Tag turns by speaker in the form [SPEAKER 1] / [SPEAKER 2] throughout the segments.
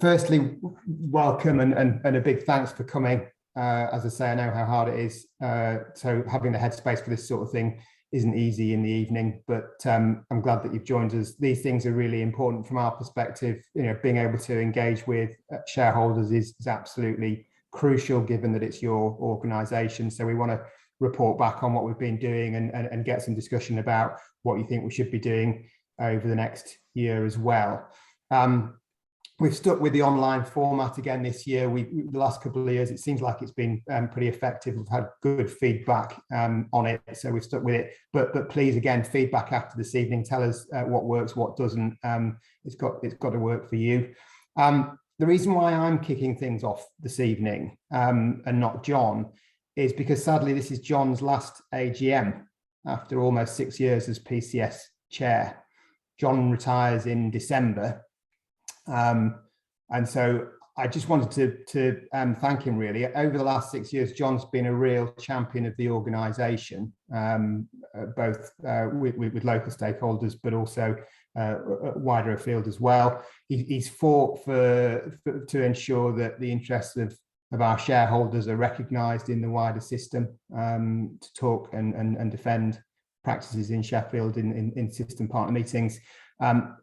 [SPEAKER 1] Firstly, welcome and a big thanks for coming. As I say, I know how hard it is. So having the headspace for this sort of thing isn't easy in the evening, but I'm glad that you've joined us. These things are really important from our perspective. Being able to engage with shareholders is absolutely crucial, given that it's your organisation. So we want to report back on what we've been doing and get some discussion about what you think we should be doing over the next year as well. We've stuck with the online format again this year. The last couple of years, it seems like it's been pretty effective. We've had good feedback on it, so we've stuck with it. But please, again, feedback after this evening. Tell us what works, what doesn't. It's got to work for you. The reason why I'm kicking things off this evening and not John is because sadly this is John's last AGM after almost 6 years as PCS chair. John retires in December. And so I just wanted to thank him really. Over the last 6 years, John's been a real champion of the organisation, both with local stakeholders, but also wider afield as well. He's fought to ensure that the interests of our shareholders are recognised in the wider system, to talk and defend practices in Sheffield in system partner meetings.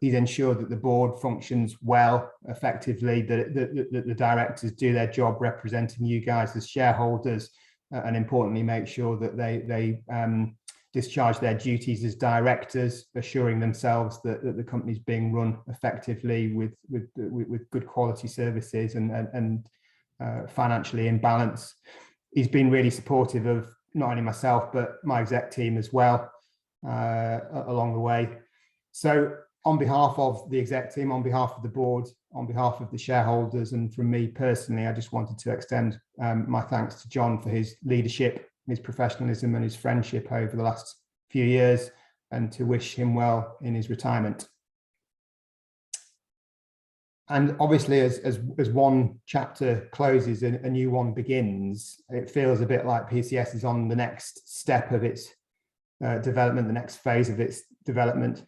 [SPEAKER 1] He's ensured that the board functions well, effectively, that the directors do their job representing you guys as shareholders, and importantly, make sure that they discharge their duties as directors, assuring themselves that the company's being run effectively with good quality services and financially in balance. He's been really supportive of not only myself, but my exec team as well along the way. So on behalf of the exec team, on behalf of the board, on behalf of the shareholders, and from me personally, I just wanted to extend my thanks to John for his leadership, his professionalism and his friendship over the last few years, and to wish him well in his retirement. And obviously, as one chapter closes and a new one begins, it feels a bit like PCS is on the next step of its development, the next phase of its development.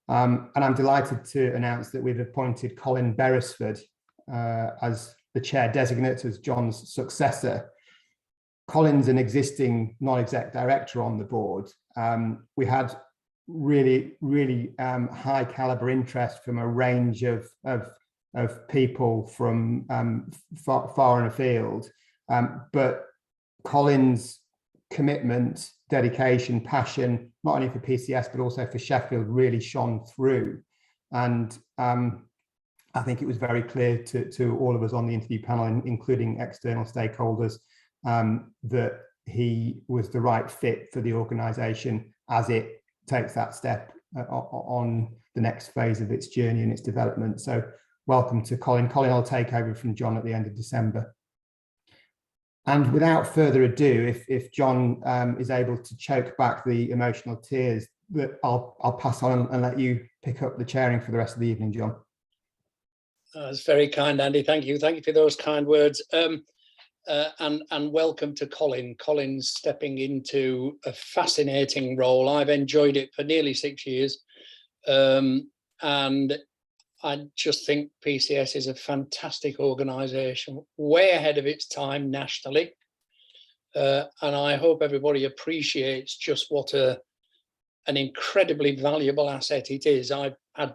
[SPEAKER 1] And I'm delighted to announce that we've appointed Colin Beresford as the chair designate, as John's successor. Colin's an existing non-exec director on the board. We had really high caliber interest from a range of people from far and afield, but Colin's commitment, dedication, passion, not only for PCS but also for Sheffield, really shone through. And I think it was very clear to all of us on the interview panel, including external stakeholders, that he was the right fit for the organisation as it takes that step on the next phase of its journey and its development. So welcome to Colin. Colin will take over from John at the end of December. And without further ado, if John is able to choke back the emotional tears, I'll pass on and let you pick up the chairing for the rest of the evening, John.
[SPEAKER 2] That's very kind, Andy. Thank you. Thank you for those kind words. And welcome to Colin. Colin's stepping into a fascinating role. I've enjoyed it for nearly 6 years. And I just think PCS is a fantastic organisation, way ahead of its time nationally. And I hope everybody appreciates just what an incredibly valuable asset it is. I've had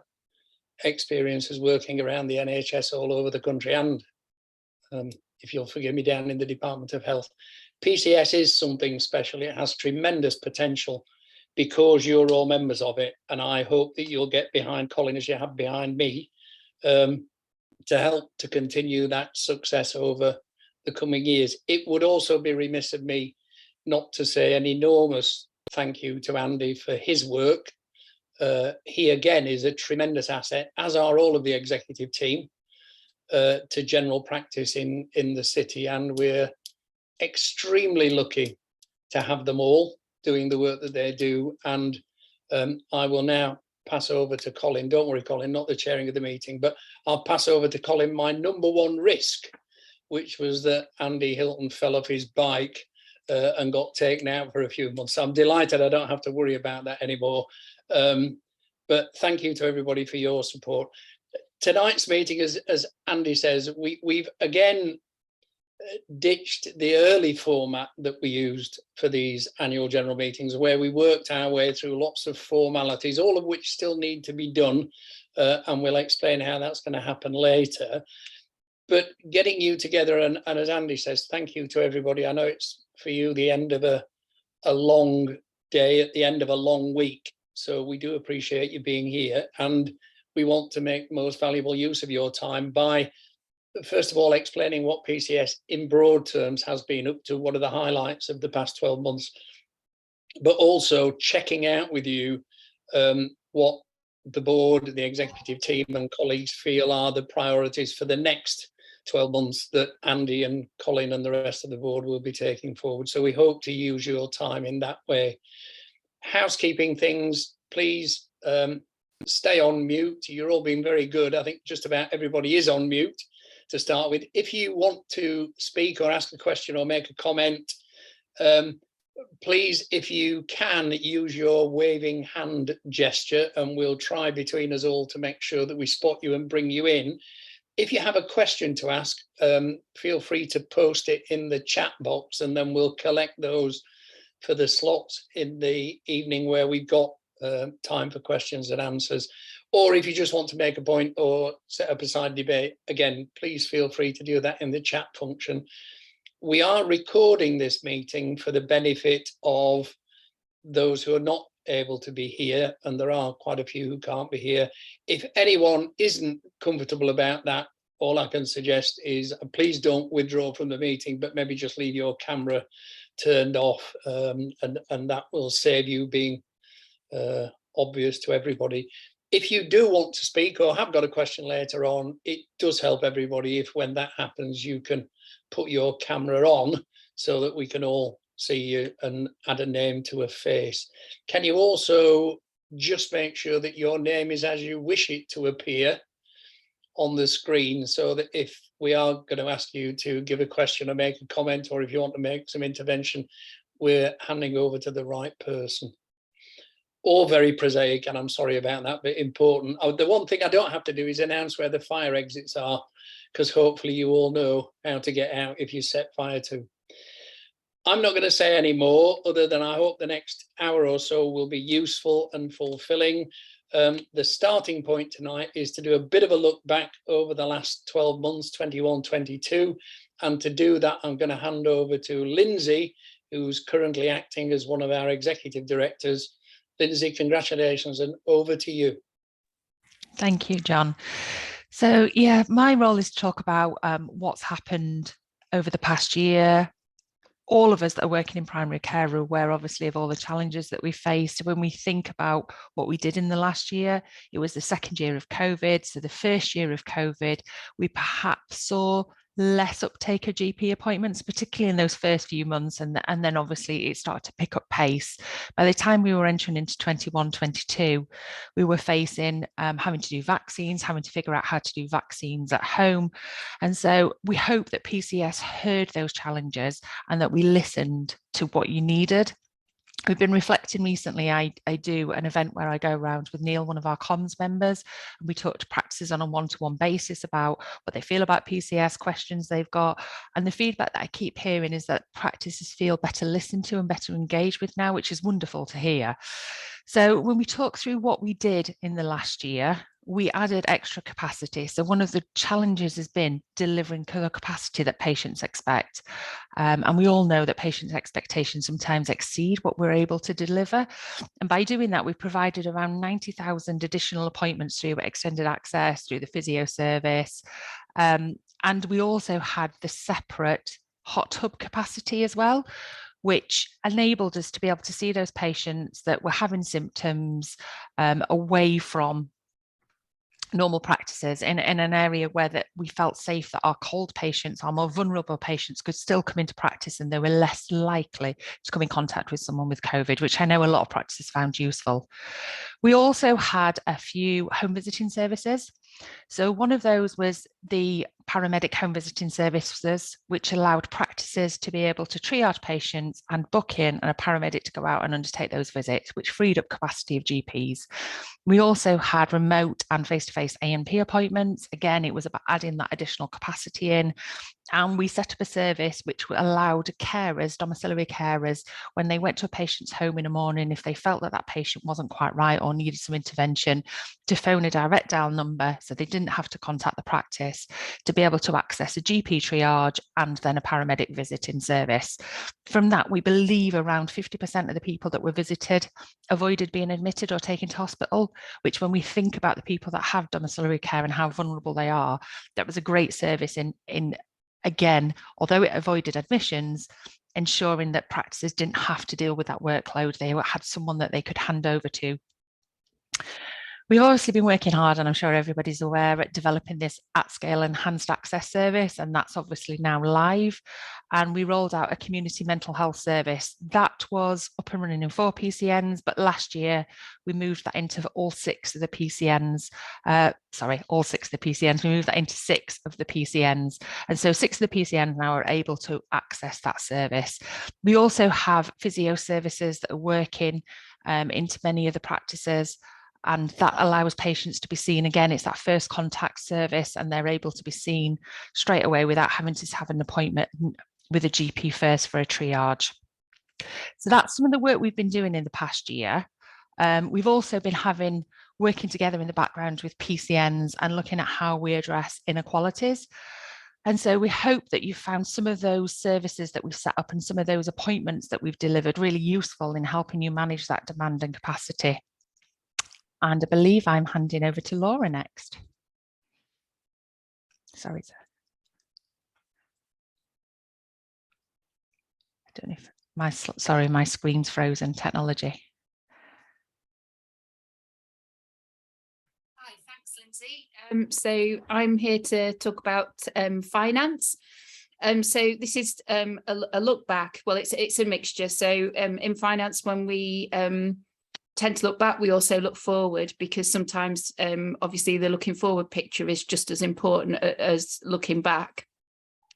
[SPEAKER 2] experiences working around the NHS all over the country and, if you'll forgive me, down in the Department of Health. PCS is something special. It has tremendous potential because you're all members of it. And I hope that you'll get behind Colin as you have behind me to help to continue that success over the coming years. It would also be remiss of me not to say an enormous thank you to Andy for his work. He again is a tremendous asset, as are all of the executive team, to general practice in the city, and we're extremely lucky to have them all doing the work that they do. And I will now pass over to Colin. Don't worry, Colin, not the chairing of the meeting, but I'll pass over to Colin my number one risk, which was that Andy Hilton fell off his bike and got taken out for a few months. So I'm delighted I don't have to worry about that anymore. But thank you to everybody for your support. tonight's meeting, as Andy says, we've again ditched the early format that we used for these annual general meetings, where we worked our way through lots of formalities, all of which still need to be done, and we'll explain how that's going to happen later. But getting you together, and as Andy says, thank you to everybody. I know it's for you the end of a long day at the end of a long week, so we do appreciate you being here, and we want to make most valuable use of your time by, first of all, explaining what PCS in broad terms has been up to, what are the highlights of the past 12 months, but also checking out with you what the board, the executive team and colleagues feel are the priorities for the next 12 months that Andy and Colin and the rest of the board will be taking forward. So we hope to use your time in that way. Housekeeping things, please stay on mute. You're all being very good. I think just about everybody is on mute to start with. If you want to speak or ask a question or make a comment, please, if you can, use your waving hand gesture, and we'll try between us all to make sure that we spot you and bring you in. If you have a question to ask, feel free to post it in the chat box, and then we'll collect those for the slots in the evening where we've got time for questions and answers. Or if you just want to make a point or set up a side debate, again, please feel free to do that in the chat function. We are recording this meeting for the benefit of those who are not able to be here, and there are quite a few who can't be here. If anyone isn't comfortable about that, all I can suggest is please don't withdraw from the meeting, but maybe just leave your camera turned off, and that will save you being obvious to everybody. If you do want to speak or have got a question later on, it does help everybody if, when that happens, you can put your camera on so that we can all see you and add a name to a face. Can you also just make sure that your name is as you wish it to appear on the screen, so that if we are going to ask you to give a question or make a comment, or if you want to make some intervention, we're handing over to the right person. All very prosaic, and I'm sorry about that, but important. Oh, the one thing I don't have to do is announce where the fire exits are, because hopefully you all know how to get out if you set fire to. I'm not going to say any more, other than I hope the next hour or so will be useful and fulfilling. The starting point tonight is to do a bit of a look back over the last 12 months, 21, 22. And to do that, I'm going to hand over to Lindsay, who's currently acting as one of our executive directors. Lindsay, congratulations, and over to you.
[SPEAKER 3] Thank you, John. So, yeah, my role is to talk about what's happened over the past year. All of us that are working in primary care are aware, obviously, of all the challenges that we faced. When we think about what we did in the last year, it was the second year of COVID. So the first year of COVID, we perhaps saw less uptake of GP appointments, particularly in those first few months. And then obviously it started to pick up pace. By the time we were entering into 21, 22, we were facing having to do vaccines, having to figure out how to do vaccines at home. And so we hope that PCS heard those challenges and that we listened to what you needed. We've been reflecting recently. I do an event where I go around with Neil, one of our comms members, and we talk to practices on a one-to-one basis about what they feel about PCS, questions they've got. And the feedback that I keep hearing is that practices feel better listened to and better engaged with now, which is wonderful to hear. So when we talk through what we did in the last year, we added extra capacity. So one of the challenges has been delivering the capacity that patients expect. And we all know that patients' expectations sometimes exceed what we're able to deliver. And by doing that, we provided around 90,000 additional appointments through extended access, through the physio service. And we also had the separate hot tub capacity as well, which enabled us to be able to see those patients that were having symptoms away from normal practices in an area where that we felt safe, that our cold patients, our more vulnerable patients, could still come into practice and they were less likely to come in contact with someone with COVID, which I know a lot of practices found useful. We also had a few home visiting services. So one of those was the paramedic home visiting services, which allowed practices to be able to triage patients and book in and a paramedic to go out and undertake those visits, which freed up capacity of GPs. We also had remote and face-to-face A&P appointments. Again, it was about adding that additional capacity in. And we set up a service which allowed carers, domiciliary carers, when they went to a patient's home in the morning, if they felt that that patient wasn't quite right or needed some intervention, to phone a direct dial number so they didn't have to contact the practice, to be able to access a GP triage and then a paramedic visit in service. From that, we believe around 50% of the people that were visited avoided being admitted or taken to hospital, which when we think about the people that have domiciliary care and how vulnerable they are, that was a great service in again, although it avoided admissions, ensuring that practices didn't have to deal with that workload. They had someone that they could hand over to. We've obviously been working hard, and I'm sure everybody's aware, at developing this at-scale enhanced access service, and that's obviously now live. And we rolled out a community mental health service that was up and running in 4 PCNs, but last year we moved that into all 6 of the PCNs. All 6 of the PCNs. We moved that into 6 of the PCNs, and so 6 of the PCNs now are able to access that service. We also have physio services that are working into many of the practices, and that allows patients to be seen. Again, it's that first contact service, and they're able to be seen straight away without having to have an appointment with a GP first for a triage. So that's some of the work we've been doing in the past year. We've also been working together in the background with PCNs and looking at how we address inequalities. And so we hope that you found some of those services that we've set up and some of those appointments that we've delivered really useful in helping you manage that demand and capacity. And I believe I'm handing over to Laura next. Sorry, sir. I don't know if my screen's frozen. Technology.
[SPEAKER 4] Hi, thanks, Lindsay. So I'm here to talk about finance. So this is a look back. Well, it's a mixture. So in finance, when we tend to look back, we also look forward, because sometimes obviously the looking forward picture is just as important as looking back.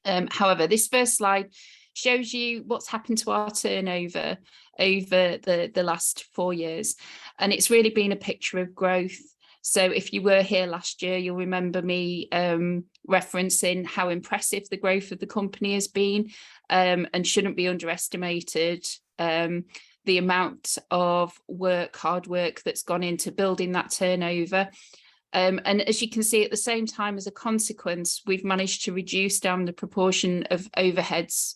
[SPEAKER 4] However, this first slide shows you what's happened to our turnover over the last 4 years, and it's really been a picture of growth. So if you were here last year, you'll remember me referencing how impressive the growth of the company has been, and shouldn't be underestimated. The amount of hard work that's gone into building that turnover. And as you can see, at the same time, as a consequence, we've managed to reduce down the proportion of overheads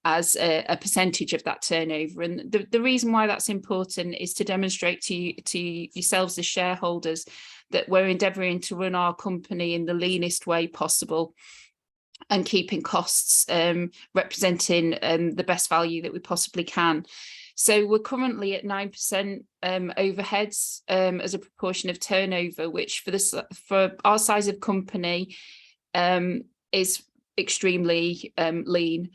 [SPEAKER 4] as a percentage of that turnover. And the reason why that's important is to demonstrate to yourselves as shareholders that we're endeavouring to run our company in the leanest way possible, and keeping costs representing the best value that we possibly can. So we're currently at 9% overheads as a proportion of turnover, which for our size of company is extremely lean.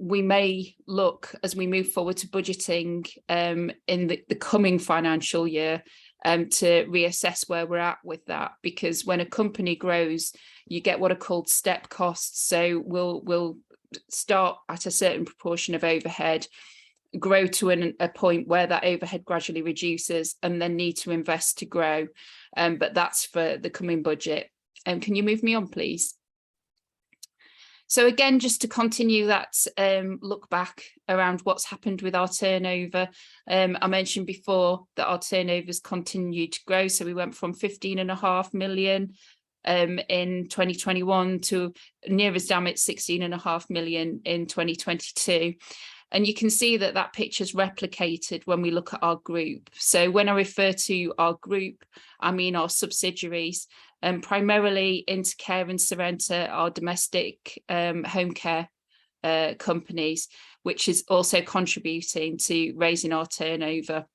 [SPEAKER 4] We may look, as we move forward to budgeting in the coming financial year, to reassess where we're at with that, because when a company grows, you get what are called step costs. So we'll start at a certain proportion of overhead, grow to a point where that overhead gradually reduces, and then need to invest to grow. But that's for the coming budget. Can you move me on, please? So again, just to continue that look back around what's happened with our turnover, I mentioned before that our turnovers continued to grow. So we went from 15.5 million in 2021 to near as damn it 16.5 million in 2022. And you can see that that picture's replicated when we look at our group. So when I refer to our group, I mean our subsidiaries, primarily Intercare and Sorrenta, our domestic home care companies, which is also contributing to raising our turnover.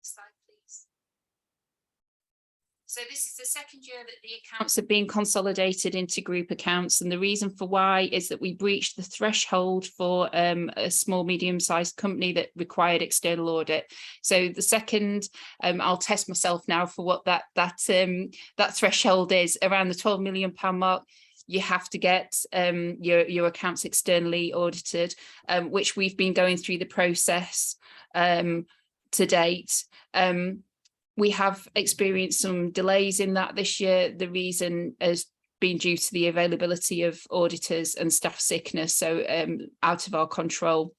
[SPEAKER 4] Slide, please. So this is the second year that the accounts have been consolidated into group accounts, and the reason for why is that we breached the threshold for a small medium-sized company that required external audit. So the second, I'll test myself now for what that threshold is, around the £12 million mark. You have to get your accounts externally audited, which we've been going through the process to date. We have experienced some delays in that this year. The reason has been due to the availability of auditors and staff sickness, so out of our control.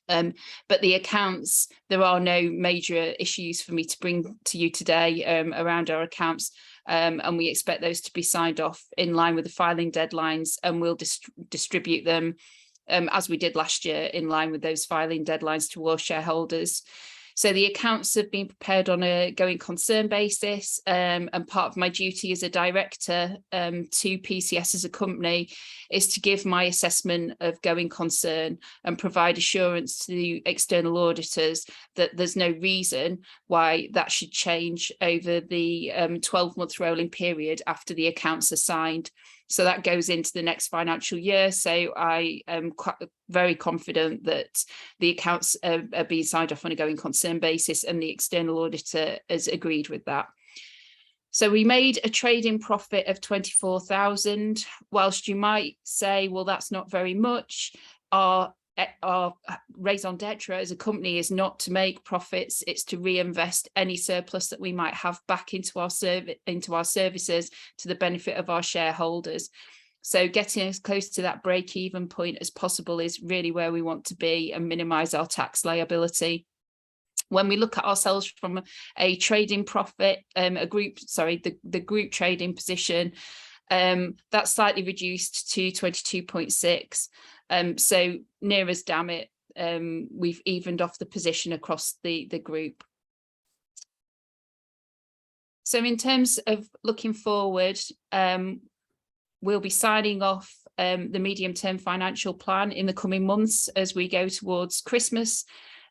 [SPEAKER 4] But the accounts, there are no major issues for me to bring to you today around our accounts, and we expect those to be signed off in line with the filing deadlines, and we'll distribute them as we did last year, in line with those filing deadlines to all shareholders. So the accounts have been prepared on a going concern basis, and part of my duty as a director to PCS as a company is to give my assessment of going concern and provide assurance to the external auditors that there's no reason why that should change over the 12-month rolling period after the accounts are signed. So that goes into the next financial year. So I am very confident that the accounts are being signed off on a going concern basis, and the external auditor has agreed with that. So we made a trading profit of 24,000. Whilst you might say, well, that's not very much, our raison d'etre as a company is not to make profits, it's to reinvest any surplus that we might have back into our services to the benefit of our shareholders. So getting as close to that break-even point as possible is really where we want to be and minimise our tax liability. When we look at ourselves from a trading profit, the group trading position, that's slightly reduced to 22.6. So near as damn it, we've evened off the position across the group. So in terms of looking forward, we'll be signing off the medium-term financial plan in the coming months as we go towards Christmas.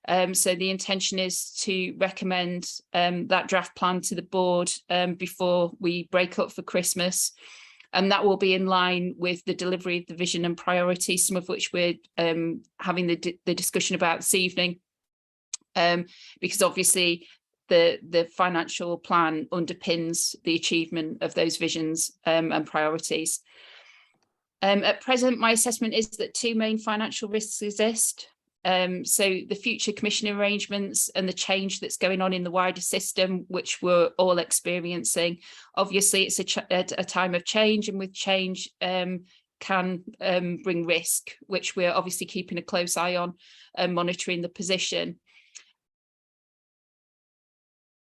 [SPEAKER 4] So the intention is to recommend that draft plan to the board before we break up for Christmas. And that will be in line with the delivery of the vision and priorities, some of which we're having the discussion about this evening, because obviously the financial plan underpins the achievement of those visions and priorities. At present, my assessment is that two main financial risks exist. So the future commission arrangements and the change that's going on in the wider system, which we're all experiencing. Obviously, it's a time of change, and with change can bring risk, which we're obviously keeping a close eye on and monitoring the position.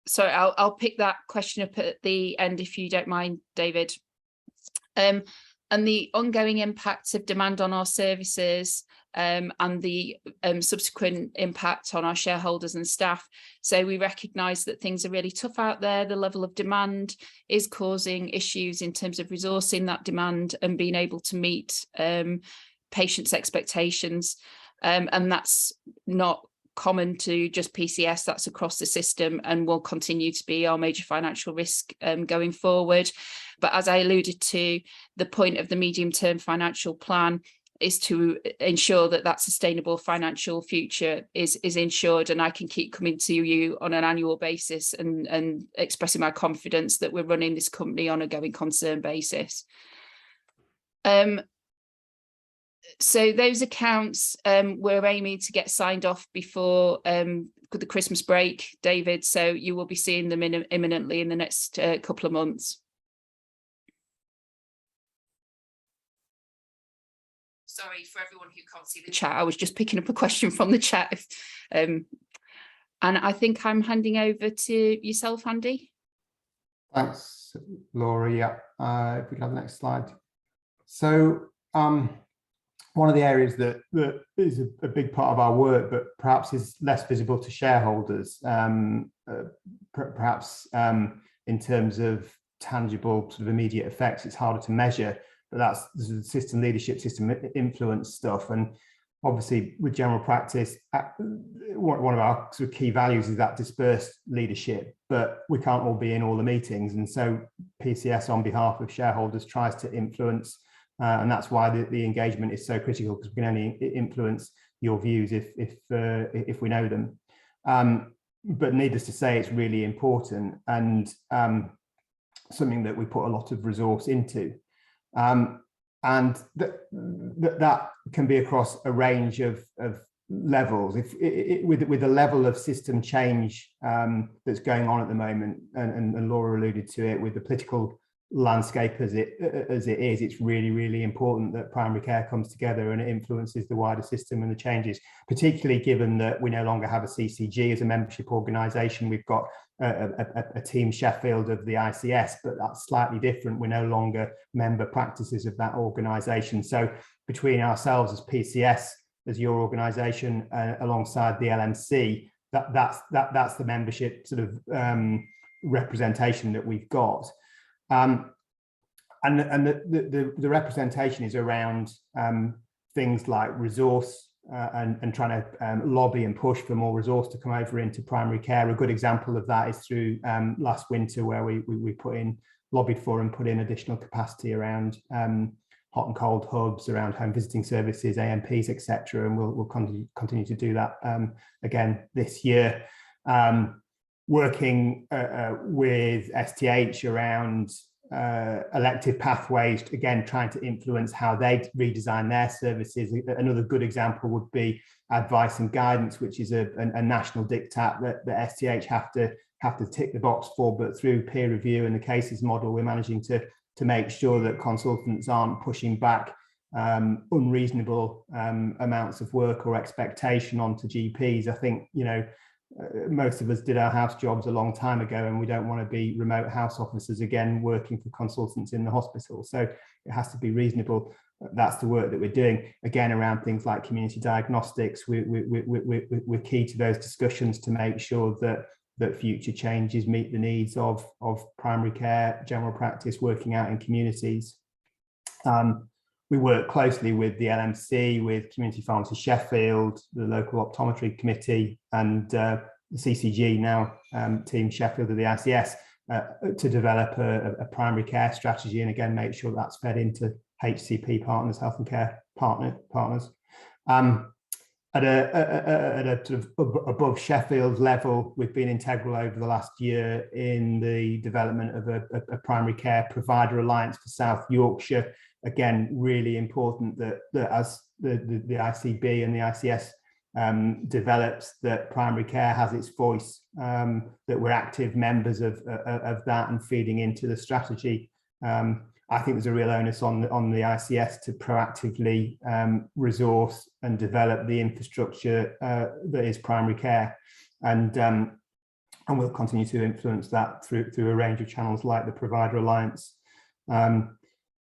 [SPEAKER 4] So I'll pick that question up at the end, if you don't mind, David. And the ongoing impacts of demand on our services and the subsequent impact on our shareholders and staff. So we recognise that things are really tough out there. The level of demand is causing issues in terms of resourcing that demand and being able to meet patients' expectations. And that's not common to just PCS, that's across the system and will continue to be our major financial risk going forward. But as I alluded to, the point of the medium-term financial plan is to ensure that that sustainable financial future is ensured, and I can keep coming to you on an annual basis and expressing my confidence that we're running this company on a going concern basis. So those accounts we're aiming to get signed off before the Christmas break, David, so you will be seeing them imminently in the next couple of months. Sorry for everyone who can't see the chat, I was just picking up a question from the chat. And I think I'm handing over to yourself, Andy.
[SPEAKER 1] Thanks, Laura. Yeah, if we can have the next slide. So one of the areas that is a big part of our work, but perhaps is less visible to shareholders, perhaps in terms of tangible sort of immediate effects, it's harder to measure, but that's the system leadership, system influence stuff. And obviously with general practice, one of our sort of key values is that dispersed leadership, but we can't all be in all the meetings. And so PCS on behalf of shareholders tries to influence, and that's why the engagement is so critical, because we can only influence your views if we know them. But needless to say, it's really important, and something that we put a lot of resource into. And that can be across a range of levels. With the level of system change that's going on at the moment, and Laura alluded to it, with the political landscape as it is, it's really, really important that primary care comes together and it influences the wider system and the changes, particularly given that we no longer have a CCG as a membership organisation. We've got a team Sheffield of the ICS, but that's slightly different. We're no longer member practices of that organisation. So between ourselves as PCS, as your organisation, alongside the LMC, that's the membership sort of representation that we've got. And the representation is around things like resource, and trying to lobby and push for more resource to come over into primary care. A good example of that is through last winter, where we lobbied for and put in additional capacity around hot and cold hubs, around home visiting services, AMPs, etc. And we'll continue to do that again this year. Working with STH around elective pathways, again, trying to influence how they redesign their services. Another good example would be advice and guidance, which is a national diktat that STH have to tick the box for, but through peer review and the cases model, we're managing to make sure that consultants aren't pushing back unreasonable amounts of work or expectation onto GPs. I think, most of us did our house jobs a long time ago, and we don't want to be remote house officers again working for consultants in the hospital. So it has to be reasonable. That's the work that we're doing. Again, around things like community diagnostics, we're key to those discussions to make sure that future changes meet the needs of primary care, general practice, working out in communities. We work closely with the LMC, with Community Pharmacy Sheffield, the local optometry committee, and the CCG, now Team Sheffield of the ICS, to develop a primary care strategy, and again make sure that's fed into HCP partners, health and care partners. At a sort of above Sheffield level, we've been integral over the last year in the development of a primary care provider alliance for South Yorkshire. Again, really important that as the ICB and the ICS develops, that primary care has its voice, that we're active members of that and feeding into the strategy. I think there's a real onus on the ICS to proactively resource and develop the infrastructure that is primary care, and we'll continue to influence that through a range of channels like the Provider Alliance.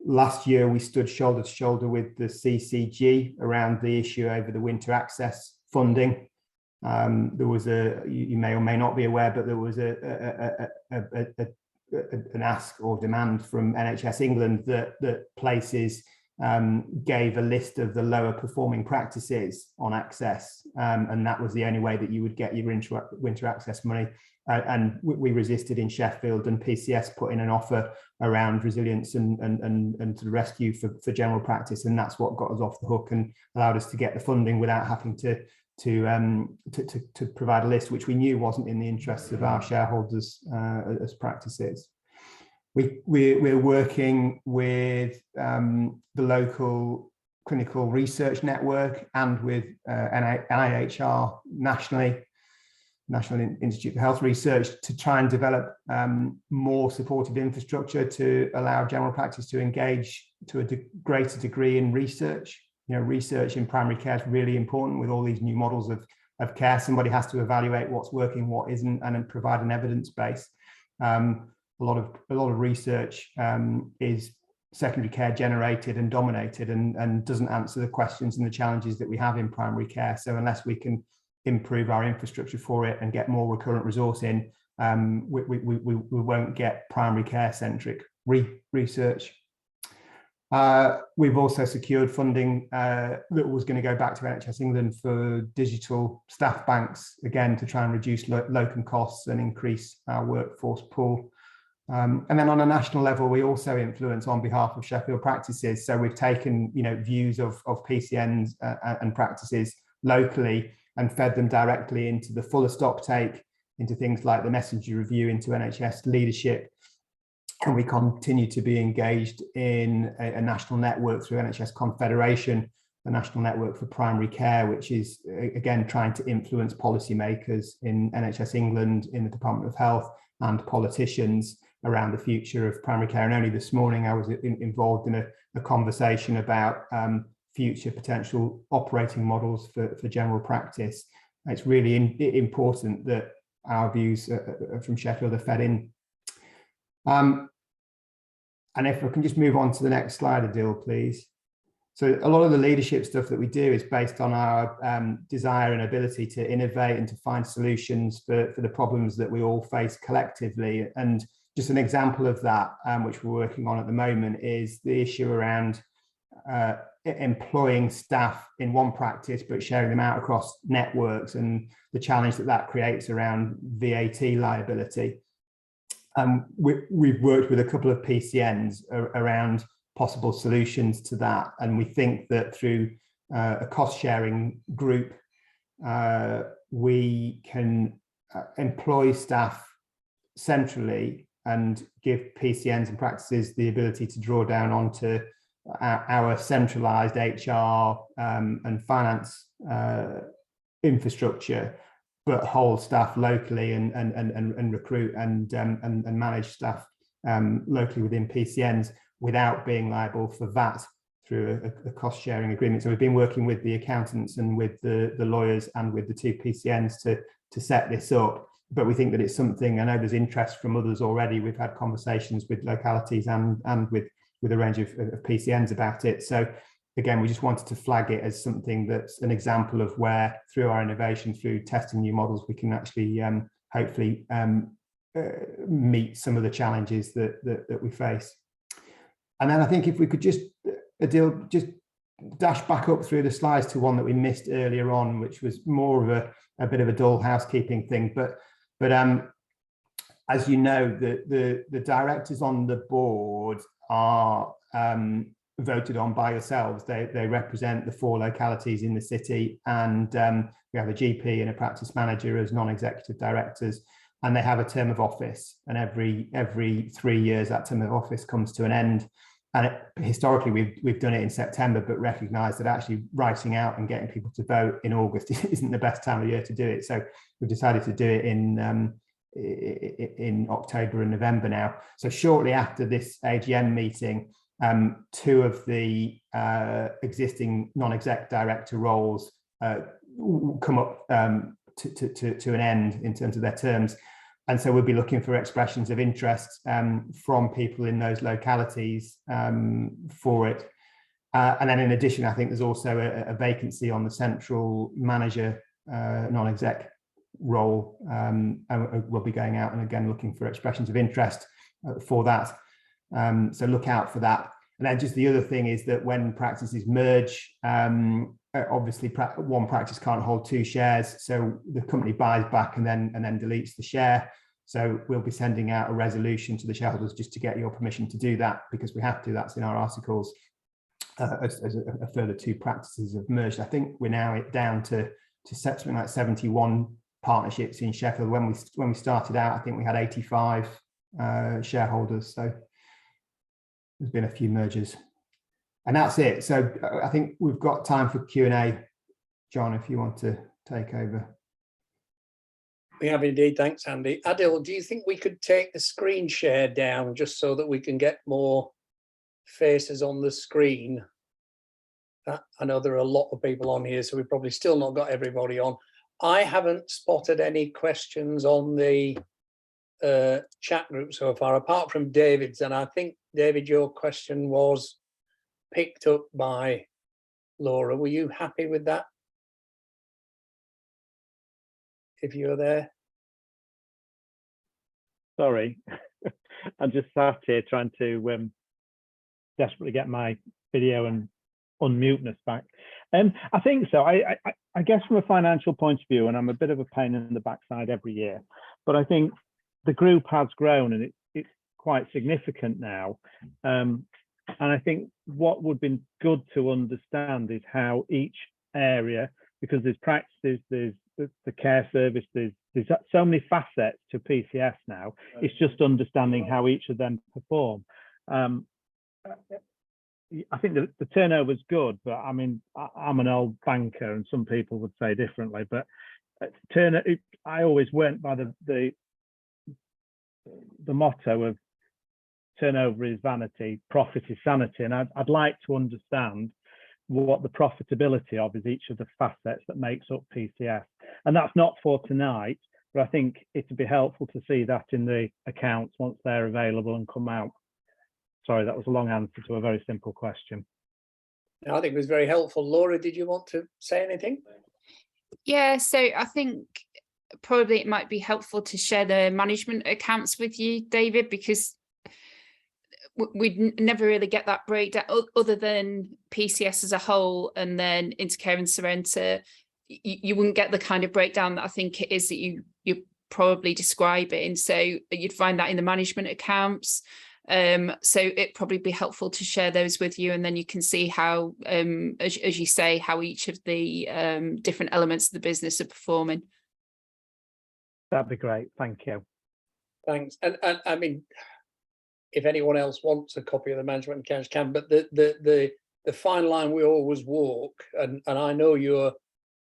[SPEAKER 1] Last year, we stood shoulder to shoulder with the CCG around the issue over the winter access funding. There was you may or may not be aware, but there was an ask or demand from NHS England that places gave a list of the lower performing practices on access, and that was the only way that you would get your winter access money. And we resisted in Sheffield, and PCS put in an offer around resilience and to rescue for general practice, and that's what got us off the hook and allowed us to get the funding without having to provide a list, which we knew wasn't in the interests of our shareholders as practices. We're working with the local clinical research network and with NIHR nationally, National Institute for Health Research, to try and develop more supportive infrastructure to allow general practice to engage to a greater degree in research. Research in primary care is really important with all these new models of care. Somebody has to evaluate what's working, what isn't, and then provide an evidence base. A lot of research is secondary care generated and dominated, and doesn't answer the questions and the challenges that we have in primary care. So unless we can improve our infrastructure for it and get more recurrent resource in, we won't get primary care centric research. We've also secured funding that was going to go back to NHS England for digital staff banks, again, to try and reduce locum costs and increase our workforce pool. And then on a national level, we also influence on behalf of Sheffield practices. So we've taken, views of PCNs and practices locally and fed them directly into the fuller stock take, into things like the messenger review, into NHS leadership. And we continue to be engaged in a national network through NHS Confederation, the National Network for Primary Care, which is, again, trying to influence policymakers in NHS England, in the Department of Health, and politicians around the future of primary care. And only this morning I was involved in a conversation about future potential operating models for general practice. It's really important that our views from Sheffield are fed in. And if I can just move on to the next slide, Adil, please. So a lot of the leadership stuff that we do is based on our desire and ability to innovate and to find solutions for the problems that we all face collectively. And just an example of that, which we're working on at the moment, is the issue around employing staff in one practice, but sharing them out across networks, and the challenge that creates around VAT liability. We've worked with a couple of PCNs around possible solutions to that. And we think that through a cost sharing group, we can employ staff centrally and give PCNs and practices the ability to draw down onto our centralized HR and finance infrastructure, but hold staff locally and recruit and manage staff locally within PCNs without being liable for VAT through a cost sharing agreement. So we've been working with the accountants and with the lawyers and with the two PCNs to set this up. But we think that it's something, I know there's interest from others already. We've had conversations with localities and with a range of PCNs about it. So again, we just wanted to flag it as something that's an example of where, through our innovation, through testing new models, we can actually hopefully meet some of the challenges that we face. And then I think if we could just, Adil, just dash back up through the slides to one that we missed earlier on, which was more of a bit of a dull housekeeping thing. But as you know, the directors on the board are voted on by yourselves. They represent the 4 localities in the city, and we have a GP and a practice manager as non-executive directors, and they have a term of office, and every 3 years that term of office comes to an end. And historically we've done it in September, but recognise that actually writing out and getting people to vote in August isn't the best time of year to do it. So we've decided to do it in October and November now. So shortly after this AGM meeting, 2 of the existing non-exec director roles come up to an end in terms of their terms. And so we'll be looking for expressions of interest from people in those localities for it. And then in addition, I think there's also a vacancy on the central manager non-exec role. And we'll be going out and again looking for expressions of interest for that. So look out for that. And then just the other thing is that when practices merge, obviously one practice can't hold 2 shares, so the company buys back and then deletes the share. So we'll be sending out a resolution to the shareholders just to get your permission to do that, because we have to. That's in our articles. As a further 2 practices have merged. I think we're now down to something like 71 partnerships in Sheffield. When we started out, I think we had 85 shareholders. So there's been a few mergers. And that's it. So I think we've got time for Q&A. John, if you want to take over.
[SPEAKER 2] We have indeed. Thanks, Andy. Adil, do you think we could take the screen share down just so that we can get more faces on the screen? I know there are a lot of people on here, so we've probably still not got everybody on. I haven't spotted any questions on the chat group so far, apart from David's. And I think, David, your question was picked up by Laura. Were you happy with that? If you're there.
[SPEAKER 5] Sorry, I just sat here trying to desperately get my video and unmuteness back. I think so. I guess from a financial point of view, and I'm a bit of a pain in the backside every year, but I think the group has grown and it's quite significant now. And I think what would be good to understand is how each area, because there's practices, there's the care service, there's so many facets to PCS now. It's just understanding how each of them perform. I think the turnover is good, but I mean, I'm an old banker, and some people would say differently. But I always went by the motto of turnover is vanity, profit is sanity, and I'd like to understand what the profitability of is each of the facets that makes up PCS. And that's not for tonight, but I think it'd be helpful to see that in the accounts once they're available and come out. Sorry, that was a long answer to a very simple question.
[SPEAKER 2] I think it was very helpful. Laura, did you want to say anything?
[SPEAKER 4] Yeah, so I think probably it might be helpful to share the management accounts with you, David, because we'd never really get that breakdown other than PCS as a whole, and then Intercare and Sorrento. You wouldn't get the kind of breakdown that I think it is that you're probably describing. So you'd find that in the management accounts. So it'd probably be helpful to share those with you, and then you can see how, as you say, how each of the different elements of the business are performing.
[SPEAKER 5] That'd be great. Thank you.
[SPEAKER 2] Thanks. And I mean, if anyone else wants a copy of the management accounts, can, but the fine line we always walk, and I know you're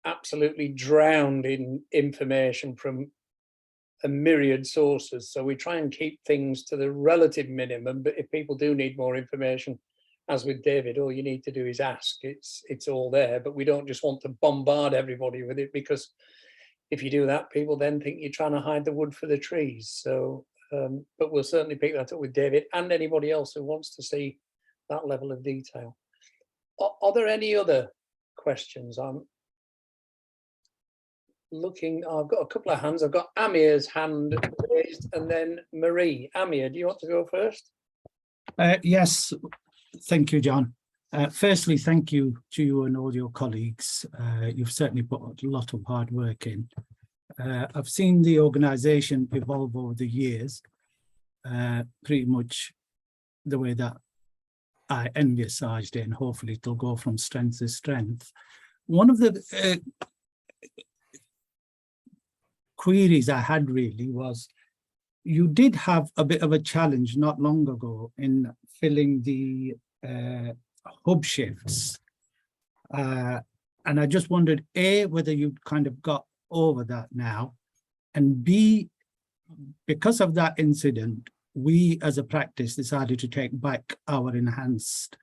[SPEAKER 2] absolutely drowned in information from a myriad sources, so we try and keep things to the relative minimum. But if people do need more information, as with David, all you need to do is ask. It's all there, but we don't just want to bombard everybody with it, because if you do that, people then think you're trying to hide the wood for the trees. So but we'll certainly pick that up with David and anybody else who wants to see that level of detail. Are there any other questions? I'm looking, I've got a couple of hands. I've got Amir's hand raised and then Marie. Amir, do you want to go first?
[SPEAKER 6] Yes, thank you, John. Firstly, thank you to you and all your colleagues. You've certainly put a lot of hard work in. I've seen the organisation evolve over the years, pretty much the way that I envisaged it, and hopefully it'll go from strength to strength. One of the queries I had really was, you did have a bit of a challenge not long ago in filling the hub shifts. And I just wondered, A, whether you'd kind of got over that now, and B, because of that incident, we as a practice decided to take back our enhanced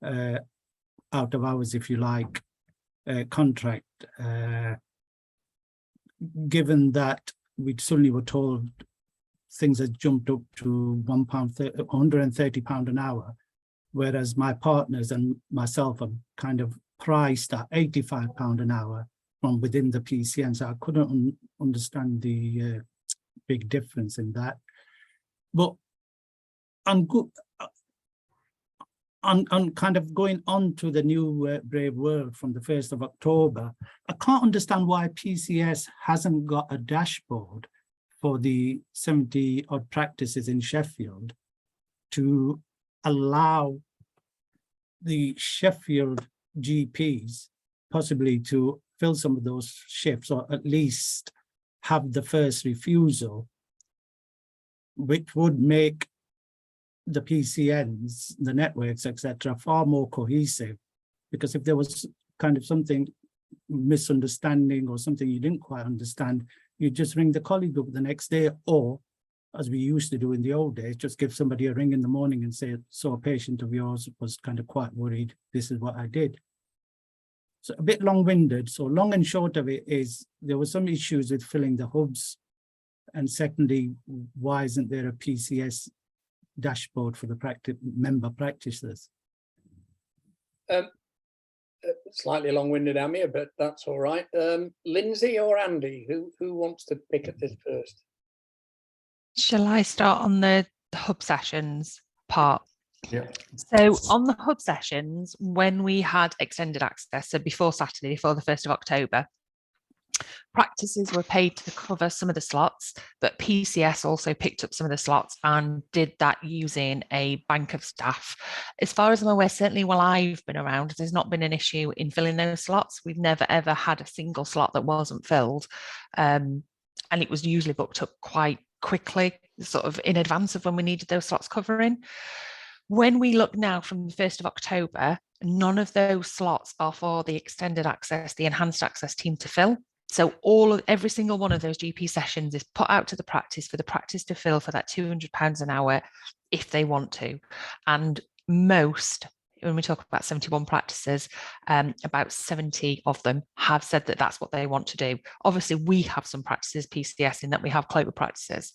[SPEAKER 6] out of hours, if you like, contract, given that we suddenly were told things had jumped up to £130 an hour, whereas my partners and myself are kind of priced at £85 an hour from within the PCN. So I couldn't understand the big difference in that. But I'm kind of going on to the new Brave World from the 1st of October. I can't understand why PCS hasn't got a dashboard for the 70 odd practices in Sheffield to allow the Sheffield GPs possibly to fill some of those shifts, or at least have the first refusal, which would make the PCNs, the networks, etc., far more cohesive. Because if there was kind of something misunderstanding or something you didn't quite understand, you just ring the colleague up the next day, or as we used to do in the old days, just give somebody a ring in the morning and say, so a patient of yours was kind of quite worried, this is what I did. So a bit long-winded. So long and short of it is, there were some issues with filling the hubs. And secondly, why isn't there a PCS dashboard for the member practitioners?
[SPEAKER 2] Slightly long-winded, Amir, but that's all right. Lindsay or Andy, who wants to pick at this first?
[SPEAKER 3] Shall I start on the hub sessions part?
[SPEAKER 1] Yeah.
[SPEAKER 3] So on the hub sessions, when we had extended access, so before Saturday, before the 1st of October, practices were paid to cover some of the slots, but PCS also picked up some of the slots and did that using a bank of staff. As far as I'm aware, certainly while I've been around, there's not been an issue in filling those slots. We've never ever had a single slot that wasn't filled. And it was usually booked up quite quickly, sort of in advance of when we needed those slots covering. When we look now from the 1st of October, none of those slots are for the extended access, the enhanced access team to fill. So every single one of those GP sessions is put out to the practice for the practice to fill for that £200 an hour if they want to. And most, when we talk about 71 practices, about 70 of them have said that that's what they want to do. Obviously, we have some practices, PCS, in that we have Clover practices.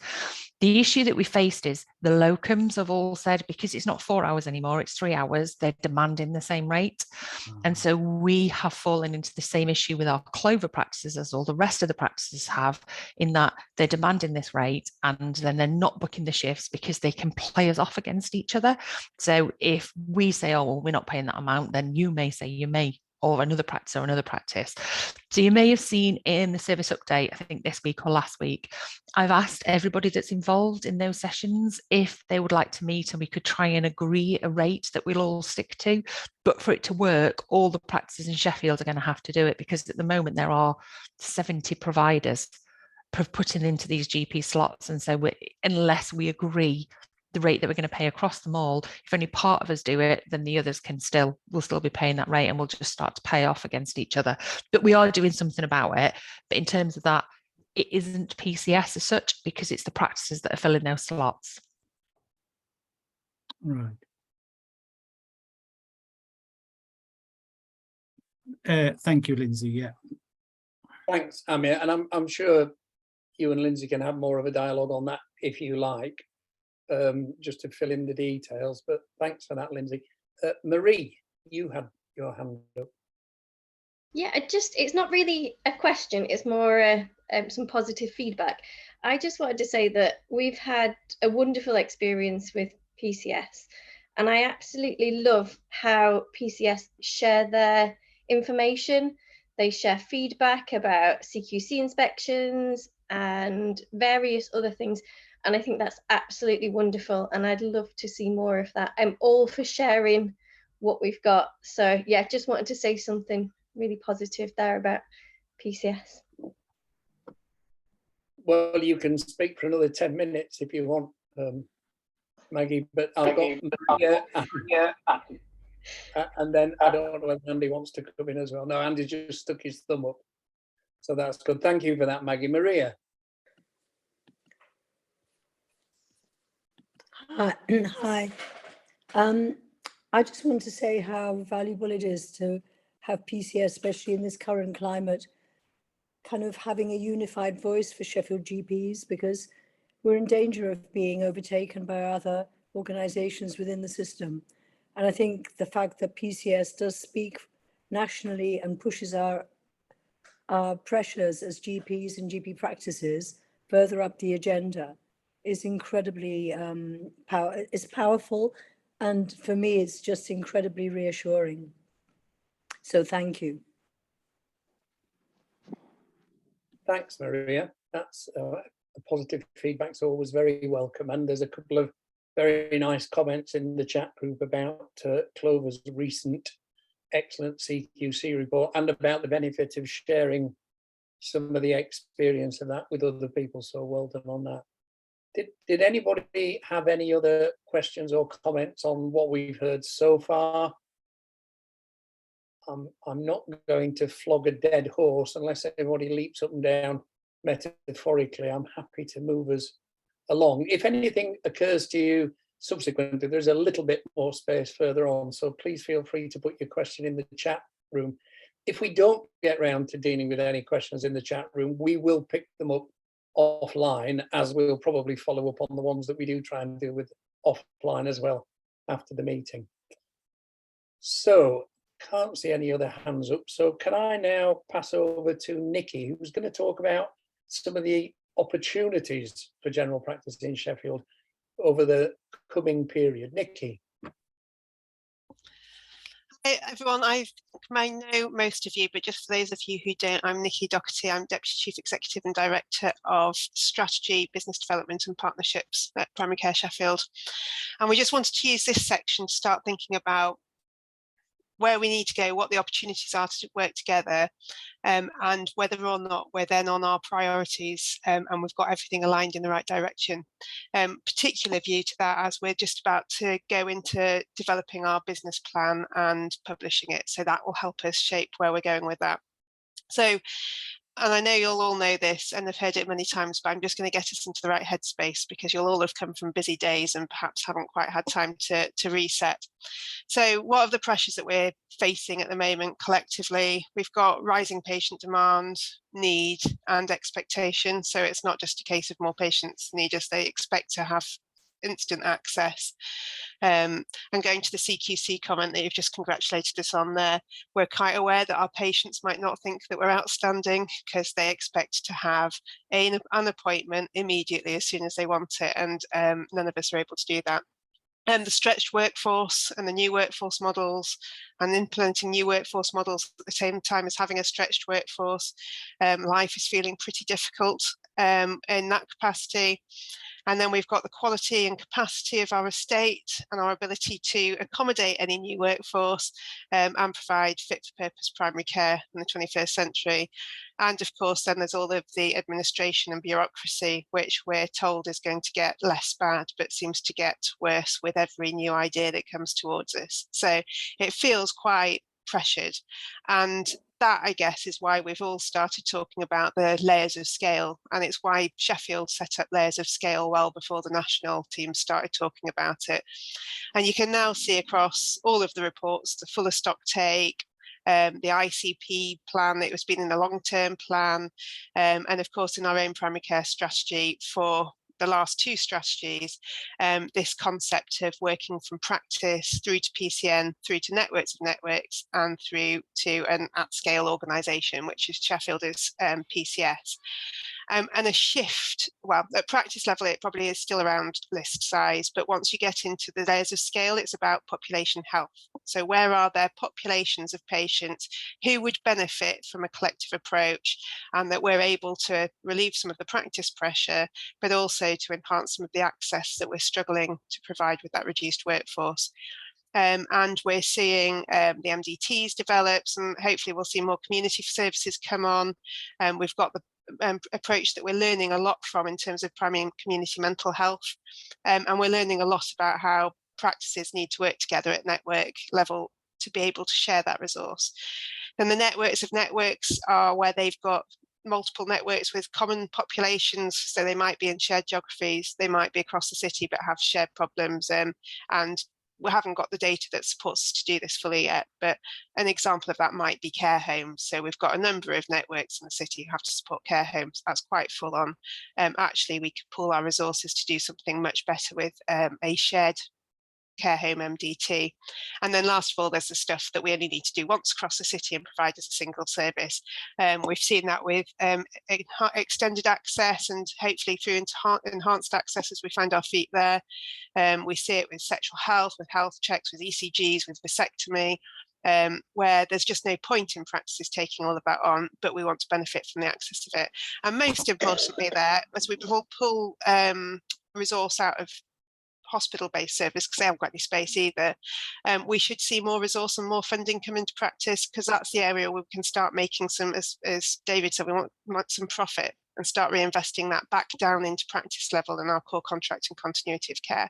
[SPEAKER 3] The issue that we faced is the locums have all said, because it's not 4 hours anymore, it's 3 hours, they're demanding the same rate. And so we have fallen into the same issue with our Clover practices as all the rest of the practices have, in that they're demanding this rate and then they're not booking the shifts because they can play us off against each other. So if we say, oh, well, we're not paying that amount, then you may say you may, or another practice or another practice. So you may have seen in the service update, I think this week or last week, I've asked everybody that's involved in those sessions if they would like to meet and we could try and agree a rate that we'll all stick to. But for it to work, all the practices in Sheffield are going to have to do it, because at the moment there are 70 providers putting into these GP slots. And so unless we agree the rate that we're going to pay across them all, if only part of us do it, then the others will still be paying that rate, and we'll just start to pay off against each other. But we are doing something about it. But in terms of that, it isn't PCS as such, because it's the practices that are filling those slots.
[SPEAKER 6] Right. Thank you, Lindsay. Yeah.
[SPEAKER 2] Thanks, Amir. And I'm sure you and Lindsay can have more of a dialogue on that if you like, just to fill in the details. But thanks for that, Lindsay. Marie, you had your hand up.
[SPEAKER 7] Yeah, it's not really a question, it's more some positive feedback. I just wanted to say that we've had a wonderful experience with PCS, and I absolutely love how PCS share their information. They share feedback about CQC inspections and various other things, and I think that's absolutely wonderful, and I'd love to see more of that. I'm all for sharing what we've got. So yeah, just wanted to say something really positive there about PCS.
[SPEAKER 2] Well, you can speak for another 10 minutes if you want, Maggie, but I've got Maria, and then I don't know if Andy wants to come in as well. No, Andy just stuck his thumb up. So that's good. Thank you for that, Maggie. Maria.
[SPEAKER 8] Hi. I just want to say how valuable it is to have PCS, especially in this current climate, kind of having a unified voice for Sheffield GPs, because we're in danger of being overtaken by other organisations within the system. And I think the fact that PCS does speak nationally and pushes our pressures as GPs and GP practices further up the agenda is incredibly powerful. And for me, it's just incredibly reassuring. So thank you.
[SPEAKER 2] Thanks, Maria. That's positive feedback's always very welcome. And there's a couple of very nice comments in the chat group about Clover's recent excellent CQC report and about the benefit of sharing some of the experience of that with other people. So well done on that. Did anybody have any other questions or comments on what we've heard so far? I'm not going to flog a dead horse unless everybody leaps up and down metaphorically. I'm happy to move us along. If anything occurs to you subsequently, there's a little bit more space further on, so please feel free to put your question in the chat room. If we don't get round to dealing with any questions in the chat room, we will pick them up offline, as we'll probably follow up on the ones that we do try and deal with offline as well after the meeting. So can't see any other hands up. So can I now pass over to Nikki, who's going to talk about some of the opportunities for general practice in Sheffield over the coming period. Nikki.
[SPEAKER 9] everyone. I know most of you, but just for those of you who don't, I'm Nikki Doherty. I'm Deputy Chief Executive and Director of Strategy, Business Development and Partnerships at Primary Care Sheffield. And we just wanted to use this section to start thinking about where we need to go, what the opportunities are to work together, and whether or not we're then on our priorities and we've got everything aligned in the right direction. Particular view to that as we're just about to go into developing our business plan and publishing it. So that will help us shape where we're going with that. So, and I know you'll all know this and have heard it many times, but I'm just going to get us into the right headspace because you'll all have come from busy days and perhaps haven't quite had time to reset. So what are the pressures that we're facing at the moment collectively? We've got rising patient demand, need and expectation. So it's not just a case of more patients need us, they expect to have instant access. And going to the CQC comment that you've just congratulated us on there, we're quite aware that our patients might not think that we're outstanding because they expect to have an appointment immediately as soon as they want it, and none of us are able to do that. And the stretched workforce and the new workforce models and implementing new workforce models at the same time as having a stretched workforce, life is feeling pretty difficult in that capacity. And then we've got the quality and capacity of our estate and our ability to accommodate any new workforce and provide fit for purpose primary care in the 21st century. And of course, then there's all of the administration and bureaucracy, which we're told is going to get less bad, but seems to get worse with every new idea that comes towards us. So it feels quite pressured. And that, I guess, is why we've all started talking about the layers of scale. And it's why Sheffield set up layers of scale well before the national team started talking about it. And you can now see across all of the reports, the fuller stock take, the ICP plan that was been in the long-term plan, and of course in our own primary care strategy for the last two strategies, this concept of working from practice through to PCN, through to networks of networks, and through to an at-scale organisation, which is Sheffield is PCS. And a shift, well, at practice level, it probably is still around list size, but once you get into the layers of scale, it's about population health. So where are there populations of patients who would benefit from a collective approach, and that we're able to relieve some of the practice pressure, but also to enhance some of the access that we're struggling to provide with that reduced workforce. And we're seeing the MDTs develop, and hopefully we'll see more community services come on. We've got the approach that we're learning a lot from in terms of primary and community mental health, and we're learning a lot about how practices need to work together at network level to be able to share that resource. Then the networks of networks are where they've got multiple networks with common populations, so they might be in shared geographies, they might be across the city but have shared problems, and we haven't got the data that supports us to do this fully yet, but an example of that might be care homes. So we've got a number of networks in the city who have to support care homes. That's quite full on. Actually, we could pool our resources to do something much better with a shared care home MDT. And then last of all, there's the stuff that we only need to do once across the city and provide as a single service. We've seen that with extended access and hopefully through enhanced access as we find our feet there. We see it with sexual health, with health checks, with ECGs, with vasectomy, where there's just no point in practices taking all of that on, but we want to benefit from the access of it. And most importantly there, as we pull resource out of hospital-based service, because they haven't got any space either, we should see more resource and more funding come into practice, because that's the area where we can start making some, as David said, we want some profit and start reinvesting that back down into practice level in our core contract and continuity of care.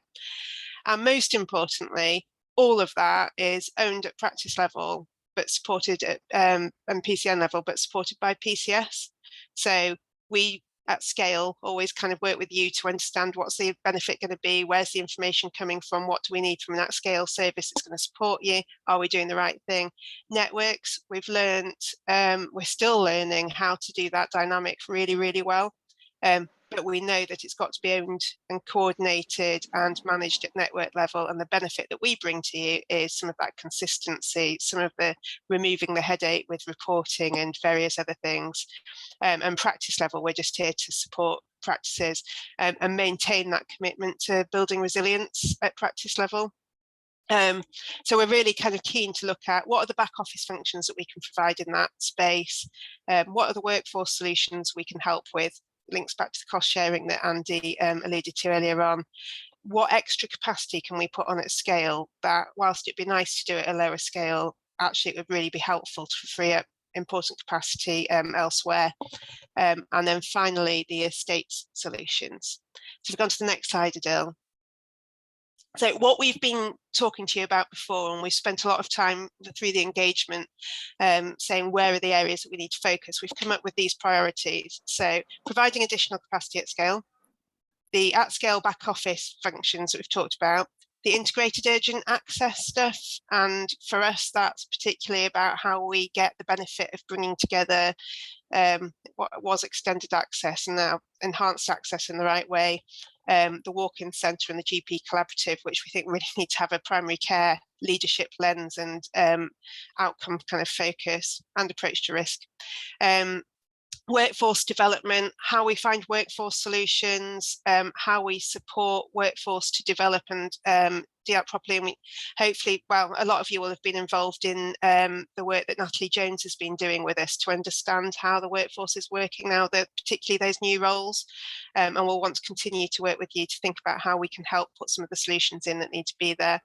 [SPEAKER 9] And most importantly, all of that is owned at practice level, but supported at and PCN level, but supported by PCS. So we at scale always kind of work with you to understand what's the benefit going to be, where's the information coming from, what do we need from that scale service that's going to support you, are we doing the right thing? Networks, we've learned, we're still learning how to do that dynamic really, really well. But we know that it's got to be owned and coordinated and managed at network level. And the benefit that we bring to you is some of that consistency, some of the removing the headache with reporting and various other things. And practice level, we're just here to support practices and maintain that commitment to building resilience at practice level. So we're really kind of keen to look at what are the back office functions that we can provide in that space, what are the workforce solutions we can help with, links back to the cost sharing that Andy alluded to earlier on. What extra capacity can we put on at scale that, whilst it'd be nice to do it at a lower scale, actually it would really be helpful to free up important capacity elsewhere. And then finally, the estates solutions. So we've gone to the next slide, Adil. So what we've been talking to you about before, and we've spent a lot of time through the engagement saying where are the areas that we need to focus, we've come up with these priorities. So providing additional capacity at scale, the at scale back office functions that we've talked about, the integrated urgent access stuff, and for us that's particularly about how we get the benefit of bringing together what was extended access and now enhanced access in the right way, the walk-in centre and the GP collaborative, which we think really need to have a primary care leadership lens and outcome kind of focus and approach to risk. Workforce development, how we find workforce solutions, how we support workforce to develop and do that properly. And we hopefully, well, a lot of you will have been involved in the work that Natalie Jones has been doing with us to understand how the workforce is working now, particularly those new roles. And we'll want to continue to work with you to think about how we can help put some of the solutions in that need to be there.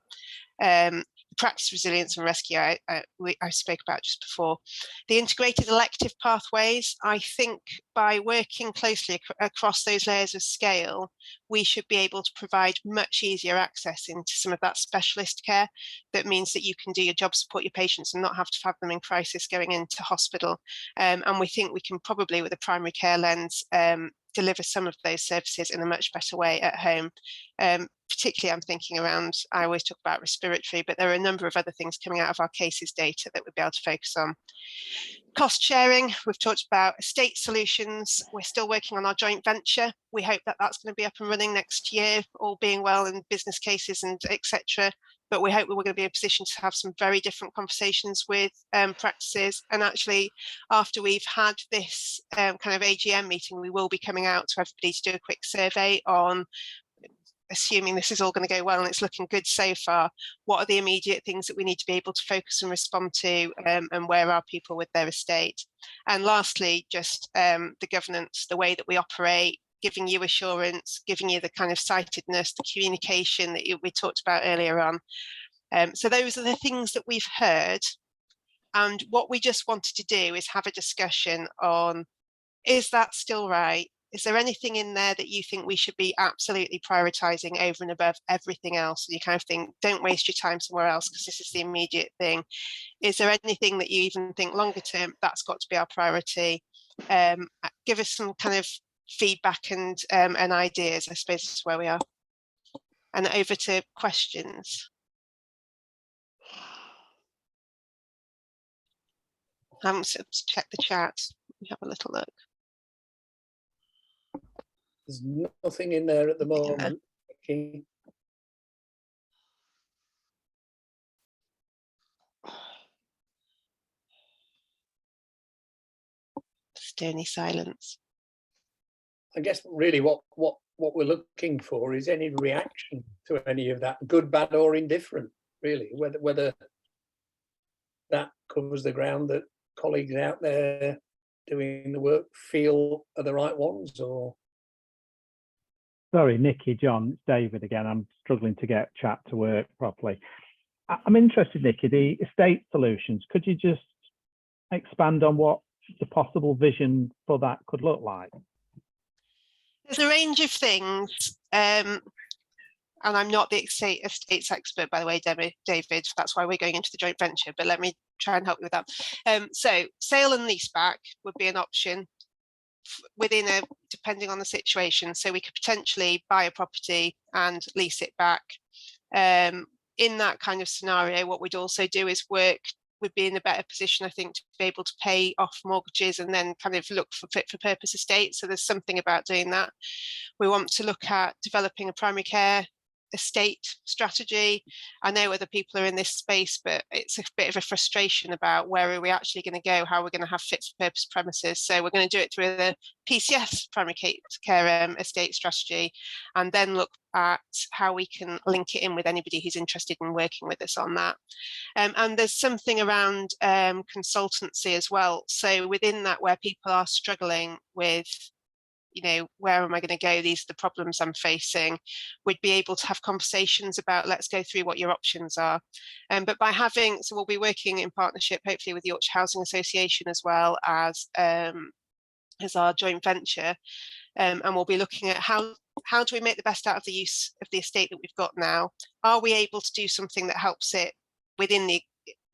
[SPEAKER 9] Practice resilience and rescue I spoke about just before. The integrated elective pathways, I think by working closely across those layers of scale, we should be able to provide much easier access into some of that specialist care. That means that you can do your job, support your patients and not have to have them in crisis going into hospital. And we think we can probably, with a primary care lens, deliver some of those services in a much better way at home. Particularly I'm thinking around, I always talk about respiratory, but there are a number of other things coming out of our cases data that we'll be able to focus on. Cost sharing, we've talked about estate solutions. We're still working on our joint venture. We hope that that's going to be up and running next year, all being well in business cases and etc. But we hope that we're going to be in a position to have some very different conversations with practices. And actually, after we've had this kind of AGM meeting, we will be coming out to everybody to do a quick survey on, assuming this is all going to go well and it's looking good so far, what are the immediate things that we need to be able to focus and respond to, and where are people with their estate? And lastly, just the governance, the way that we operate, giving you assurance, giving you the kind of sightedness, the communication that we talked about earlier on. So those are the things that we've heard. And what we just wanted to do is have a discussion on, is that still right? Is there anything in there that you think we should be absolutely prioritising over and above everything else? And you kind of think, don't waste your time somewhere else because this is the immediate thing. Is there anything that you even think longer term, that's got to be our priority? Give us some kind of feedback and ideas, I suppose is where we are. And over to questions. I haven't checked the chat. We have a little look.
[SPEAKER 2] There's nothing in there at the moment. Okay.
[SPEAKER 9] Stony silence.
[SPEAKER 2] I guess really what we're looking for is any reaction to any of that, good, bad, or indifferent. Really, whether that covers the ground that colleagues out there doing the work feel are the right ones, or.
[SPEAKER 5] Sorry, Nikki, John, it's David again. I'm struggling to get chat to work properly. I'm interested, Nikki, the estate solutions. Could you just expand on what the possible vision for that could look like?
[SPEAKER 9] There's a range of things, and I'm not the estates expert, by the way, David. That's why we're going into the joint venture, but let me try and help you with that. So sale and leaseback would be an option within depending on the situation. So we could potentially buy a property and lease it back. In that kind of scenario, what we'd also do is would be in a better position, I think, to be able to pay off mortgages and then kind of look for fit for purpose estates. So there's something about doing that. We want to look at developing a primary care estate strategy. I know other people are in this space, but it's a bit of a frustration about where are we actually going to go, how we're going to have fit for purpose premises. So we're going to do it through the PCS primary care estate strategy, and then look at how we can link it in with anybody who's interested in working with us on that. And there's something around consultancy as well. So within that, where people are struggling with, you know, where am I going to go? These are the problems I'm facing. We'd be able to have conversations about, let's go through what your options are. But by having, so we'll be working in partnership, hopefully with the Yorkshire Housing Association as well as our joint venture. And we'll be looking at how do we make the best out of the use of the estate that we've got now? Are we able to do something that helps it within the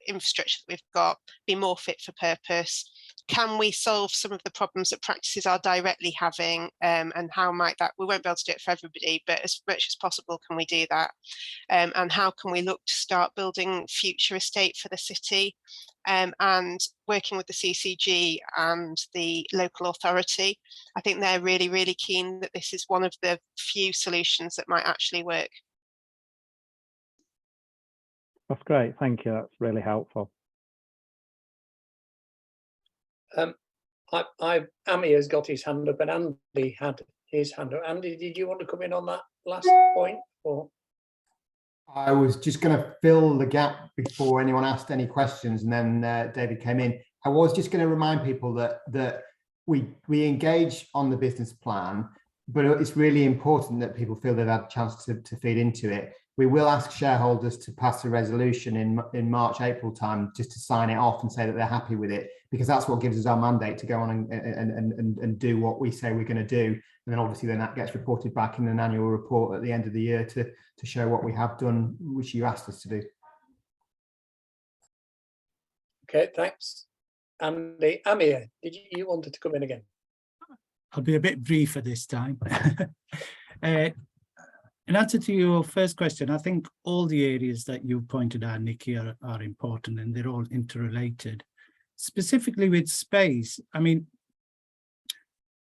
[SPEAKER 9] infrastructure that we've got be more fit for purpose? Can we solve some of the problems that practices are directly having, and how might that, we won't be able to do it for everybody, but as much as possible can we do that? And how can we look to start building future estate for the city, and working with the CCG and the local authority? I think they're really, really keen that this is one of the few solutions that might actually work.
[SPEAKER 5] That's great, thank you, that's really helpful.
[SPEAKER 2] Ami has got his hand up, and Andy had his hand up. Andy, did you want to come in on that last point? Or
[SPEAKER 1] I was just going to fill the gap before anyone asked any questions, and then David came in. I was just going to remind people that we engage on the business plan, but it's really important that people feel they've had a chance to feed into it. We will ask shareholders to pass a resolution in March, April time, just to sign it off and say that they're happy with it, because that's what gives us our mandate to go on and do what we say we're going to do. And then obviously then that gets reported back in an annual report at the end of the year to show what we have done, which you asked us to do.
[SPEAKER 2] okay, thanks. Andy, Amir, did you wanted to come in again?
[SPEAKER 6] I'll be a bit briefer this time. In answer to your first question, I think all the areas that you pointed out, Nikki, are important, and they're all interrelated. Specifically with space, I mean,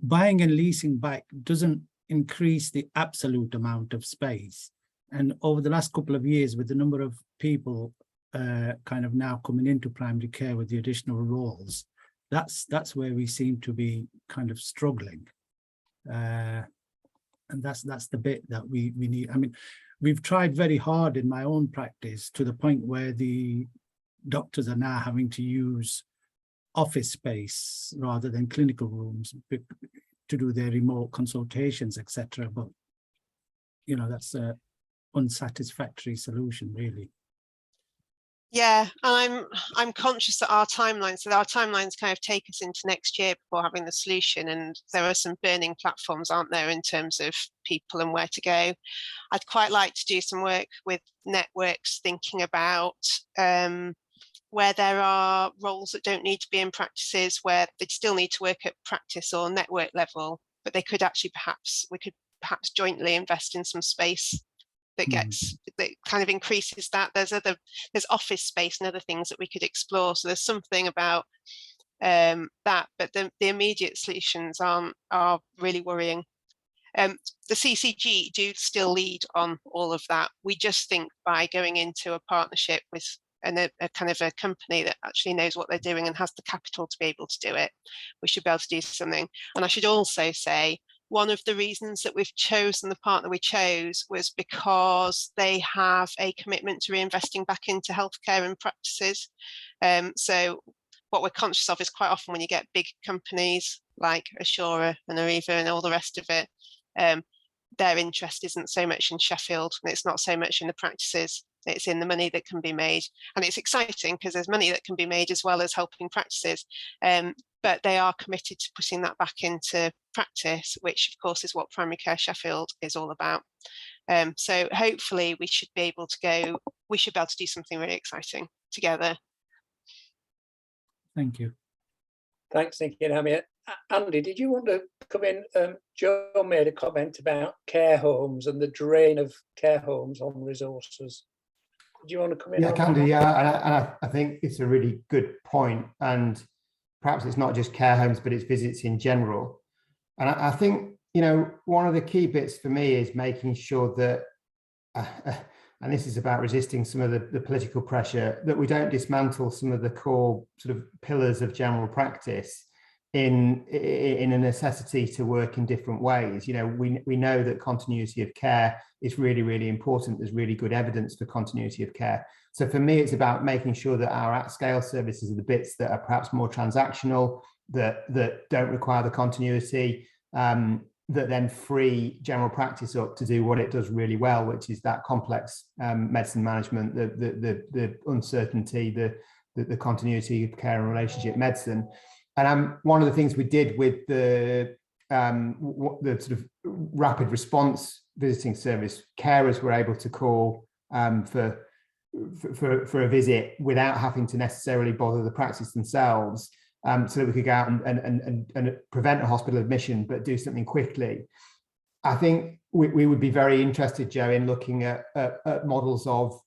[SPEAKER 6] buying and leasing back doesn't increase the absolute amount of space. And over the last couple of years, with the number of people kind of now coming into primary care with the additional roles, that's where we seem to be kind of struggling. And that's the bit that we need. I mean, we've tried very hard in my own practice to the point where the doctors are now having to use office space rather than clinical rooms to do their remote consultations, etc. But, you know, that's a unsatisfactory solution, really.
[SPEAKER 9] Yeah, and I'm conscious that our timelines kind of take us into next year before having the solution, and there are some burning platforms, aren't there, in terms of people and where to go. I'd quite like to do some work with networks, thinking about where there are roles that don't need to be in practices, where they still need to work at practice or network level, but they could actually we could perhaps jointly invest in some space that that kind of increases that. There's office space and other things that we could explore. So there's something about that, but the immediate solutions are really worrying. The CCG do still lead on all of that. We just think by going into a partnership with a kind of a company that actually knows what they're doing and has the capital to be able to do it, we should be able to do something. And I should also say, one of the reasons that we've chosen the partner we chose was because they have a commitment to reinvesting back into healthcare and practices. So what we're conscious of is quite often when you get big companies like Assura and Arriva and all the rest of it, their interest isn't so much in Sheffield, and it's not so much in the practices. It's in the money that can be made. And it's exciting because there's money that can be made as well as helping practices. But they are committed to putting that back into practice, which of course is what Primary Care Sheffield is all about. So hopefully we should be able to do something really exciting together.
[SPEAKER 6] Thank you.
[SPEAKER 2] Thanks, Nikki and Amir. Andy, did you want to come in? Joe made a comment about care homes and the drain of care homes on resources. Do you want to come in?
[SPEAKER 1] Yeah, I can do. Yeah, and I think it's a really good point. And perhaps it's not just care homes, but it's visits in general. And I think, you know, one of the key bits for me is making sure that and this is about resisting some of the political pressure, that we don't dismantle some of the core sort of pillars of general practice in a necessity to work in different ways. You know, we know that continuity of care is really, really important. There's really good evidence for continuity of care. So for me, it's about making sure that our at-scale services are the bits that are perhaps more transactional, that don't require the continuity, that then free general practice up to do what it does really well, which is that complex medicine management, the uncertainty, the continuity of care and relationship medicine. And one of the things we did with the sort of rapid response visiting service, carers were able to call for a visit without having to necessarily bother the practice themselves, so that we could go out and prevent a hospital admission, but do something quickly. I think we would be very interested, Joe, in looking at models of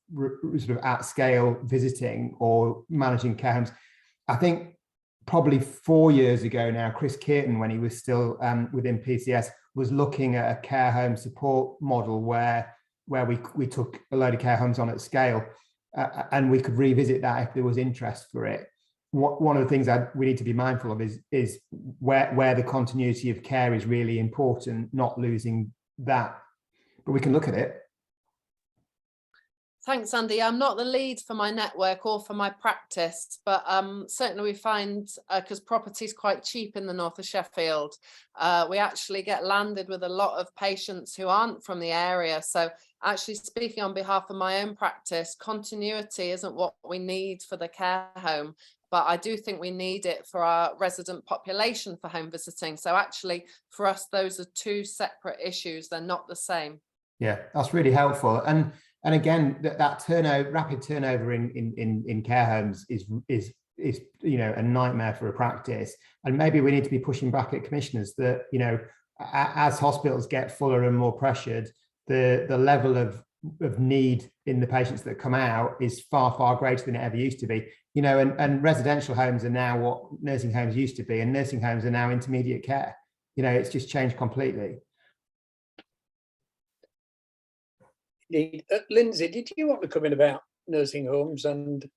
[SPEAKER 1] sort of at scale visiting or managing care homes. I think probably 4 years ago now, Chris Kearton, when he was still within PCS, was looking at a care home support model where we took a load of care homes on at scale, and we could revisit that if there was interest for it. One of the things that we need to be mindful of is where the continuity of care is really important, not losing that. But we can look at it.
[SPEAKER 10] Thanks, Andy. I'm not the lead for my network or for my practice, but certainly we find, because property is quite cheap in the north of Sheffield, we actually get landed with a lot of patients who aren't from the area. So actually, speaking on behalf of my own practice, continuity isn't what we need for the care home, but I do think we need it for our resident population for home visiting. So actually, for us, those are two separate issues. They're not the same.
[SPEAKER 1] Yeah, that's really helpful. And again, that turnover, rapid turnover in care homes is you know, a nightmare for a practice. And maybe we need to be pushing back at commissioners that, you know, as hospitals get fuller and more pressured, the level of need in the patients that come out is far greater than it ever used to be. You know, and residential homes are now what nursing homes used to be, and nursing homes are now intermediate care. You know, it's just changed completely.
[SPEAKER 2] Lindsay, did you want to come in about nursing homes and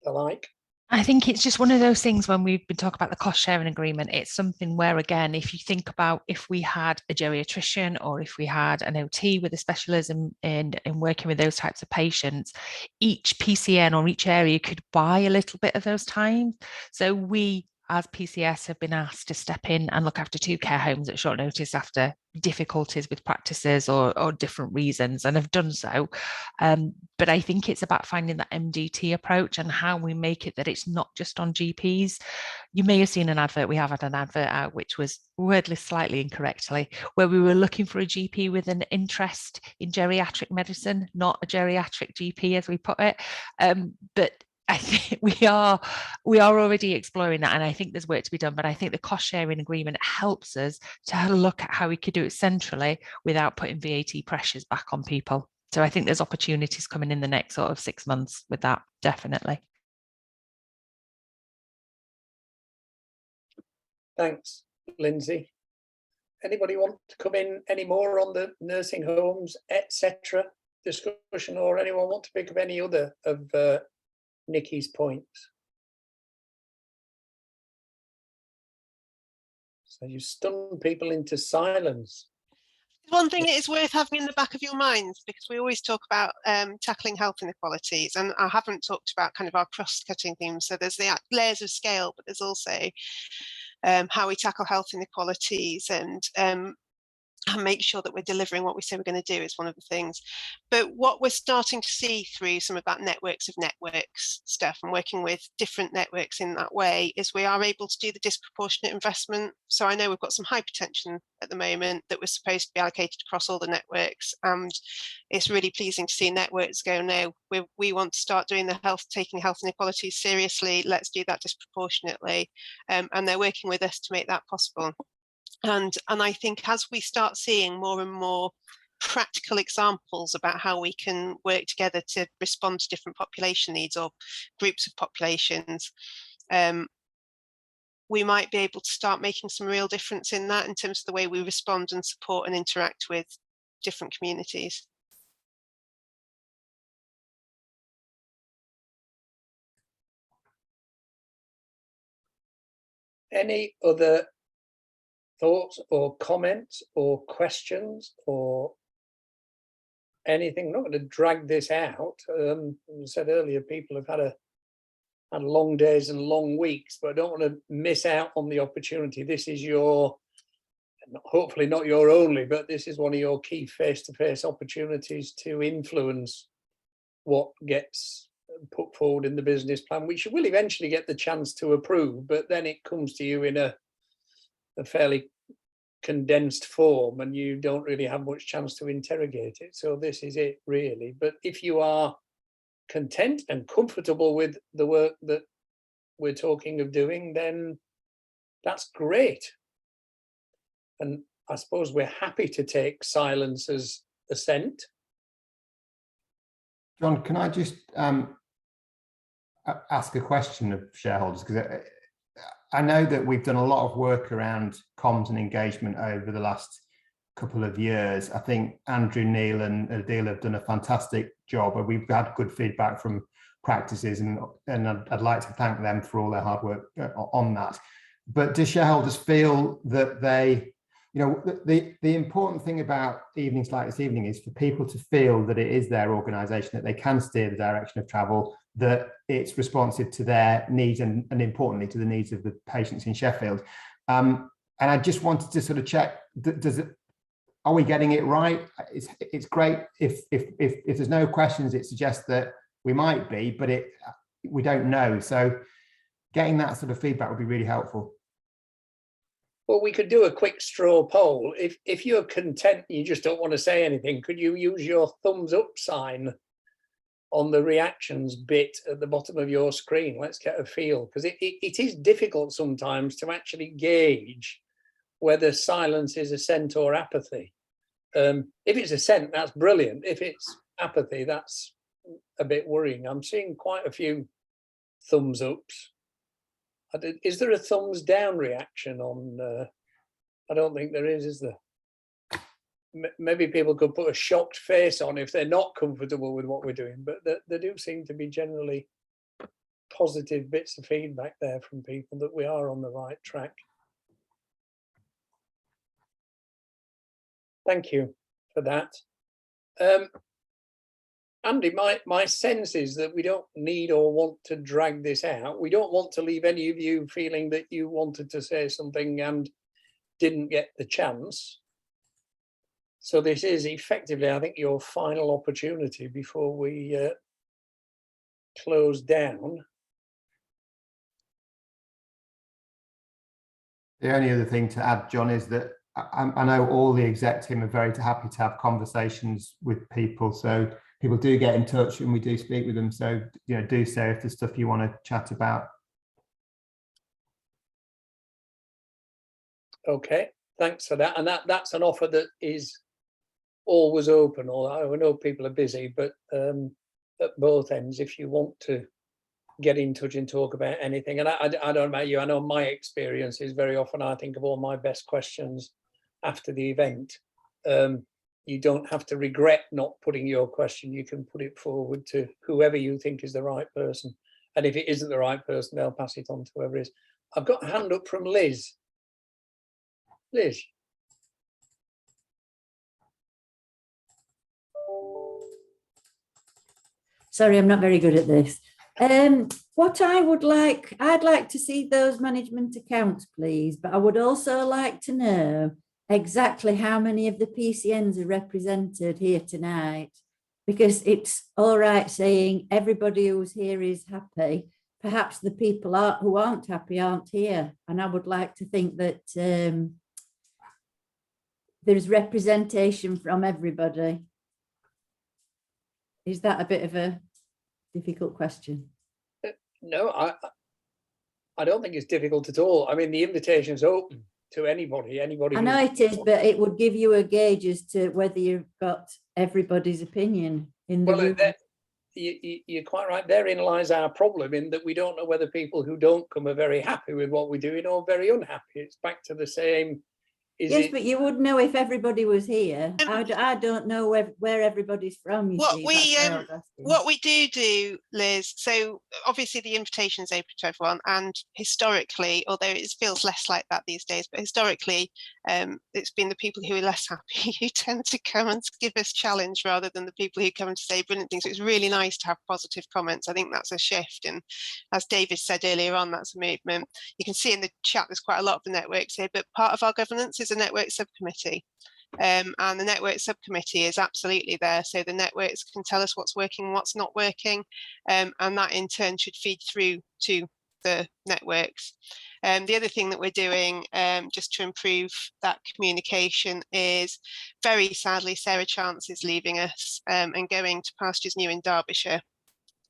[SPEAKER 2] the like?
[SPEAKER 3] I think it's just one of those things when we've been talking about the cost sharing agreement, it's something where, again, if you think about if we had a geriatrician or if we had an OT with a specialism in working with those types of patients, each PCN or each area could buy a little bit of those times. So we, as PCS, have been asked to step in and look after 2 care homes at short notice after difficulties with practices or different reasons, and have done so. But I think it's about finding that MDT approach and how we make it that it's not just on GPs. You may have seen an advert, we have had an advert out, which was worded slightly incorrectly, where we were looking for a GP with an interest in geriatric medicine, not a geriatric GP, as we put it. But I think we are already exploring that, and I think there's work to be done, but I think the cost sharing agreement helps us to look at how we could do it centrally without putting VAT pressures back on people. So I think there's opportunities coming in the next sort of 6 months with that, definitely.
[SPEAKER 2] Thanks, Lindsay. Anybody want to come in any more on the nursing homes, etc. discussion, or anyone want to pick up any other of Nikki's points? So you stun people into silence.
[SPEAKER 9] One thing it is worth having in the back of your minds, because we always talk about tackling health inequalities, and I haven't talked about kind of our cross-cutting themes. So there's the layers of scale, but there's also how we tackle health inequalities and make sure that we're delivering what we say we're going to do is one of the things. But what we're starting to see through some of that networks of networks stuff and working with different networks in that way is we are able to do the disproportionate investment. So I know we've got some hypertension at the moment that was supposed to be allocated across all the networks, and it's really pleasing to see networks go, no, we want to start doing taking health inequalities seriously, let's do that disproportionately, and they're working with us to make that possible. And I think as we start seeing more and more practical examples about how we can work together to respond to different population needs or groups of populations, we might be able to start making some real difference in that in terms of the way we respond and support and interact with different communities.
[SPEAKER 2] Any other thoughts or comments or questions or anything? I'm not going to drag this out. As I said earlier, people have had long days and long weeks, but I don't want to miss out on the opportunity. This is your, hopefully not your only, but this is one of your key face-to-face opportunities to influence what gets put forward in the business plan, which you will eventually get the chance to approve, but then it comes to you in a fairly condensed form and you don't really have much chance to interrogate it. So this is it really. But if you are content and comfortable with the work that we're talking of doing, then that's great. And I suppose we're happy to take silence as assent.
[SPEAKER 1] John, can I just ask a question of shareholders? Because I know that we've done a lot of work around comms and engagement over the last couple of years. I think Andrew, Neil and Adil have done a fantastic job, and we've had good feedback from practices, and I'd like to thank them for all their hard work on that. But do shareholders feel that they, the important thing about evenings like this evening is for people to feel that it is their organisation, that they can steer the direction of travel, that it's responsive to their needs and importantly to the needs of the patients in Sheffield. And I just wanted to sort of check, are we getting it right? It's great if there's no questions, it suggests that we might be, but we don't know. So getting that sort of feedback would be really helpful.
[SPEAKER 2] Well, we could do a quick straw poll. If you're content, you just don't want to say anything, could you use your thumbs up sign on the reactions bit at the bottom of your screen? Let's get a feel, because it is difficult sometimes to actually gauge whether silence is assent or apathy. If it's assent, that's brilliant. If it's apathy, that's a bit worrying. I'm seeing quite a few thumbs ups. Is there a thumbs down reaction on? I don't think there is there? Maybe people could put a shocked face on if they're not comfortable with what we're doing, but there do seem to be generally positive bits of feedback there from people that we are on the right track. Thank you for that. Andy, my sense is that we don't need or want to drag this out. We don't want to leave any of you feeling that you wanted to say something and didn't get the chance. So this is effectively, I think, your final opportunity before we close down.
[SPEAKER 1] The only other thing to add, John, is that I know all the exec team are very happy to have conversations with people. So people do get in touch and we do speak with them. So, do say if there's stuff you want to chat about. Okay, thanks for that. And that's an offer that is always open. Although I know people are busy, but at both ends, if you want to get in touch and talk about anything. And I don't know about you, I know my experience is very often I think of all my best questions after the event. You don't have to regret not putting your question. You can put it forward to whoever you think is the right person. And if it isn't the right person, they'll pass it on to whoever it is. I've got a hand up from Liz. Liz.
[SPEAKER 11] Sorry, I'm not very good at this. What I'd like to see those management accounts, please, but I would also like to know exactly how many of the PCNs are represented here tonight, because it's all right saying everybody who's here is happy. Perhaps the people who aren't happy aren't here. And I would like to think that there's representation from everybody. Is that a bit of a difficult question?
[SPEAKER 2] No, I don't think it's difficult at all. I mean, the invitation is open to anybody.
[SPEAKER 11] I know it is, but it would give you a gauge as to whether you've got everybody's opinion in the room.
[SPEAKER 2] You're quite right. Therein lies our problem, in that we don't know whether people who don't come are very happy with what we're doing or very unhappy. It's back to the same
[SPEAKER 11] Yes, but you would know if everybody was here. I don't know where everybody's from, you
[SPEAKER 9] What
[SPEAKER 11] see.
[SPEAKER 9] we
[SPEAKER 11] That's why I was asking.
[SPEAKER 9] what we do, Liz, so obviously the invitation is open to everyone, and historically, although it feels less like that these days, but historically it's been the people who are less happy who tend to come and give us challenge rather than the people who come and say brilliant things. So it's really nice to have positive comments. I think that's a shift, and as David said earlier on, that's a movement. You can see in the chat there's quite a lot of the networks here, but part of our governance is a network subcommittee. And the network subcommittee is absolutely there, so the networks can tell us what's working and what's not working, and that in turn should feed through to the networks. The other thing that we're doing just to improve that communication is, very sadly, Sarah Chance is leaving us and going to pastures new in Derbyshire.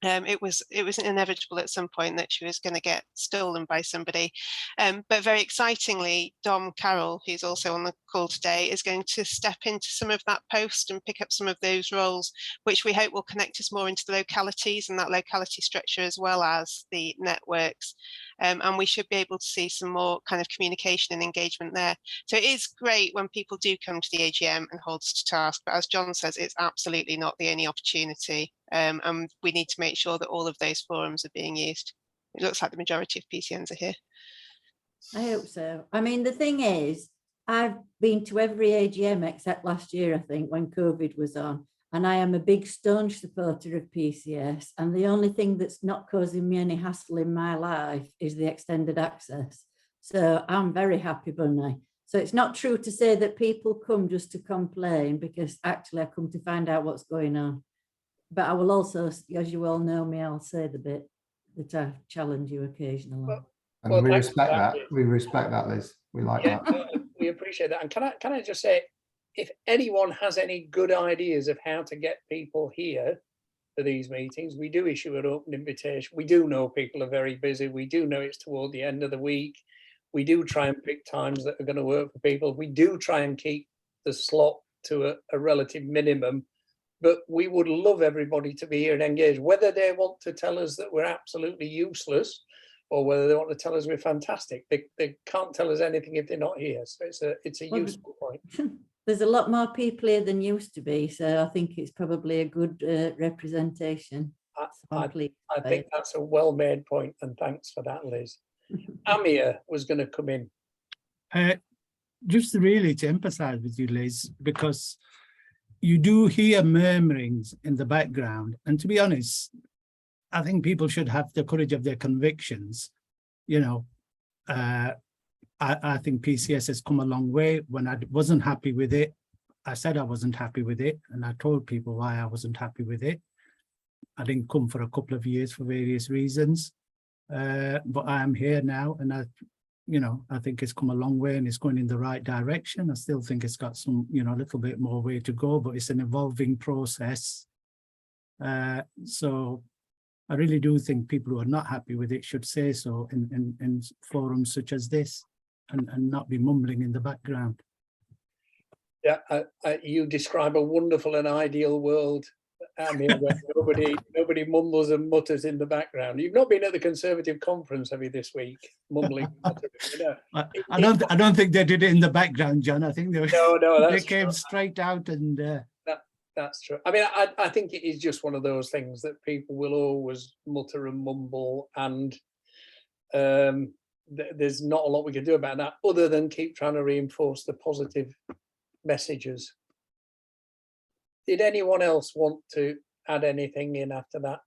[SPEAKER 9] It was inevitable at some point that she was going to get stolen by somebody, but very excitingly, Dom Carroll, who's also on the call today, is going to step into some of that post and pick up some of those roles, which we hope will connect us more into the localities and that locality structure as well as the networks, and we should be able to see some more kind of communication and engagement there. So it is great when people do come to the AGM and hold us to task, but as John says, it's absolutely not the only opportunity. And we need to make sure that all of those forums are being used. It looks like the majority of PCNs are here.
[SPEAKER 11] I hope so. I mean, the thing is, I've been to every AGM except last year, I think, when COVID was on. And I am a big staunch supporter of PCS. And the only thing that's not causing me any hassle in my life is the extended access. So I'm very happy, Bunny. So it's not true to say that people come just to complain, because actually I come to find out what's going on. But I will also, as you all know me, I'll say the bit that I challenge you occasionally.
[SPEAKER 1] And we respect that. We respect that, Liz. We like that.
[SPEAKER 2] We appreciate that. And can I just say, if anyone has any good ideas of how to get people here for these meetings, we do issue an open invitation. We do know people are very busy. We do know it's toward the end of the week. We do try and pick times that are going to work for people. We do try and keep the slot to a relative minimum. But we would love everybody to be here and engage, whether they want to tell us that we're absolutely useless or whether they want to tell us we're fantastic. They can't tell us anything if they're not here. So it's a useful point.
[SPEAKER 11] There's a lot more people here than used to be, so I think it's probably a good representation.
[SPEAKER 2] I think that's a well-made point, and thanks for that, Liz. Amir was going to come in.
[SPEAKER 6] Just really to emphasize with you, Liz, because you do hear murmurings in the background. And to be honest, I think people should have the courage of their convictions. You know, I think PCS has come a long way. When I wasn't happy with it, I said I wasn't happy with it, and I told people why I wasn't happy with it. I didn't come for a couple of years for various reasons, but I am here now, and I think it's come a long way and it's going in the right direction. I still think it's got some, a little bit more way to go, but it's an evolving process. So I really do think people who are not happy with it should say so in forums such as this, and not be mumbling in the background.
[SPEAKER 2] Yeah, you describe a wonderful and ideal world, Amir, where nobody mumbles and mutters in the background. You've not been at the Conservative conference, have you, this week? Mumbling.
[SPEAKER 6] I don't think they did it in the background, John. I think they came
[SPEAKER 2] true.
[SPEAKER 6] straight out and.
[SPEAKER 2] That's true. I mean, I think it is just one of those things that people will always mutter and mumble, and there's not a lot we can do about that other than keep trying to reinforce the positive messages. Did anyone else want to add anything in after that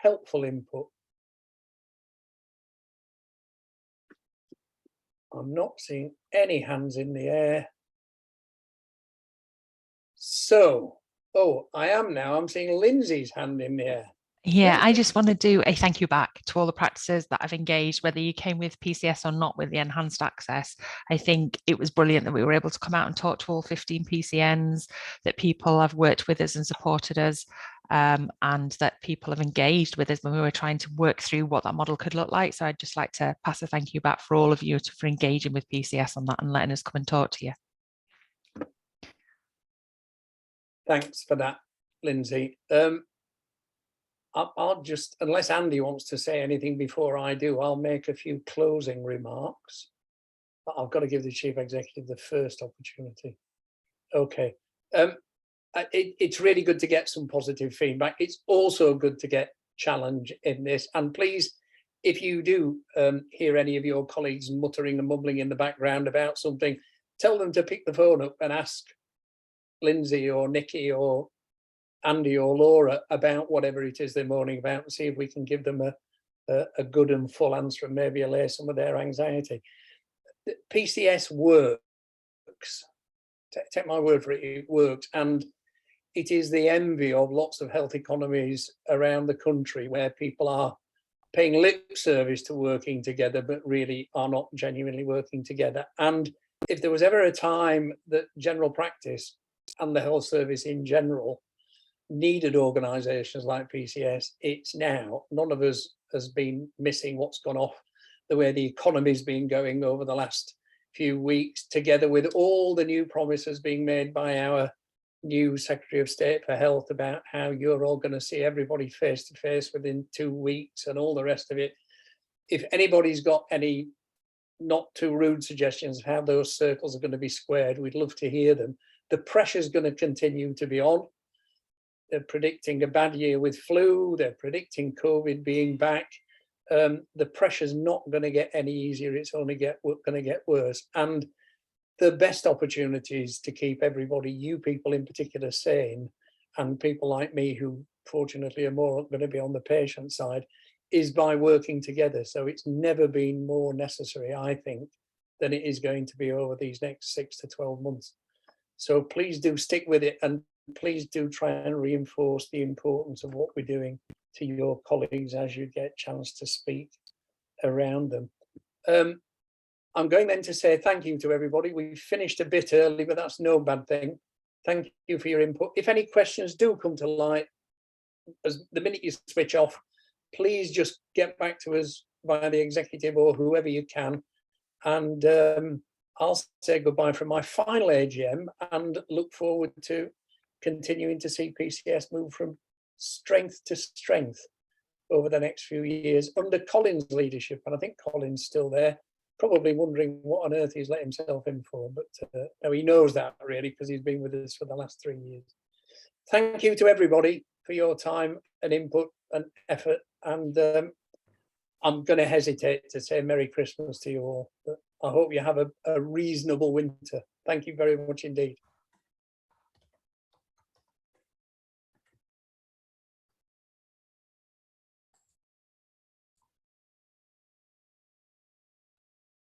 [SPEAKER 2] helpful input? I'm not seeing any hands in the air. So, I am now. I'm seeing Lindsay's hand in the air.
[SPEAKER 3] Yeah, I just want to do a thank you back to all the practices that I've engaged, whether you came with PCS or not with the enhanced access. I think it was brilliant that we were able to come out and talk to all 15 PCNs, that people have worked with us and supported us, and that people have engaged with us when we were trying to work through what that model could look like. So I'd just like to pass a thank you back for all of you for engaging with PCS on that and letting us come and talk to you.
[SPEAKER 2] Thanks for that, Lindsay. I'll just, unless Andy wants to say anything before I do, I'll make a few closing remarks. I've got to give the Chief Executive the first opportunity. Okay. It's really good to get some positive feedback. It's also good to get challenge in this. And please, if you do hear any of your colleagues muttering and mumbling in the background about something, tell them to pick the phone up and ask Lindsay or Nikki or Andy or Laura about whatever it is they're moaning about, and see if we can give them a good and full answer and maybe allay some of their anxiety. PCS works. Take my word for it, it works. And it is the envy of lots of health economies around the country where people are paying lip service to working together, but really are not genuinely working together. And if there was ever a time that general practice and the health service in general needed organisations like PCS, it's now. None of us has been missing what's gone off, the way the economy's been going over the last few weeks, together with all the new promises being made by our new Secretary of State for Health about how you're all going to see everybody face to face within 2 weeks and all the rest of it. If anybody's got any not too rude suggestions of how those circles are going to be squared, we'd love to hear them. The pressure's going to continue to be on. They're predicting a bad year with flu. They're predicting COVID being back. The pressure's not going to get any easier. It's only going to get worse. And the best opportunities to keep everybody, you people in particular, sane, and people like me who fortunately are more going to be on the patient side, is by working together. So it's never been more necessary, I think, than it is going to be over these next 6 to 12 months. So please do stick with it, and please do try and reinforce the importance of what we're doing to your colleagues as you get a chance to speak around them. I'm going then to say thank you to everybody. We finished a bit early, but that's no bad thing. Thank you for your input. If any questions do come to light, as the minute you switch off, please just get back to us via the executive or whoever you can. And I'll say goodbye from my final AGM and look forward to continuing to see PCS move from strength to strength over the next few years under Colin's leadership. And I think Colin's still there, probably wondering what on earth he's let himself in for, but no, he knows that really, because he's been with us for the last 3 years. Thank you to everybody for your time and input and effort. And I'm going to hesitate to say Merry Christmas to you all, but I hope you have a reasonable winter. Thank you very much indeed.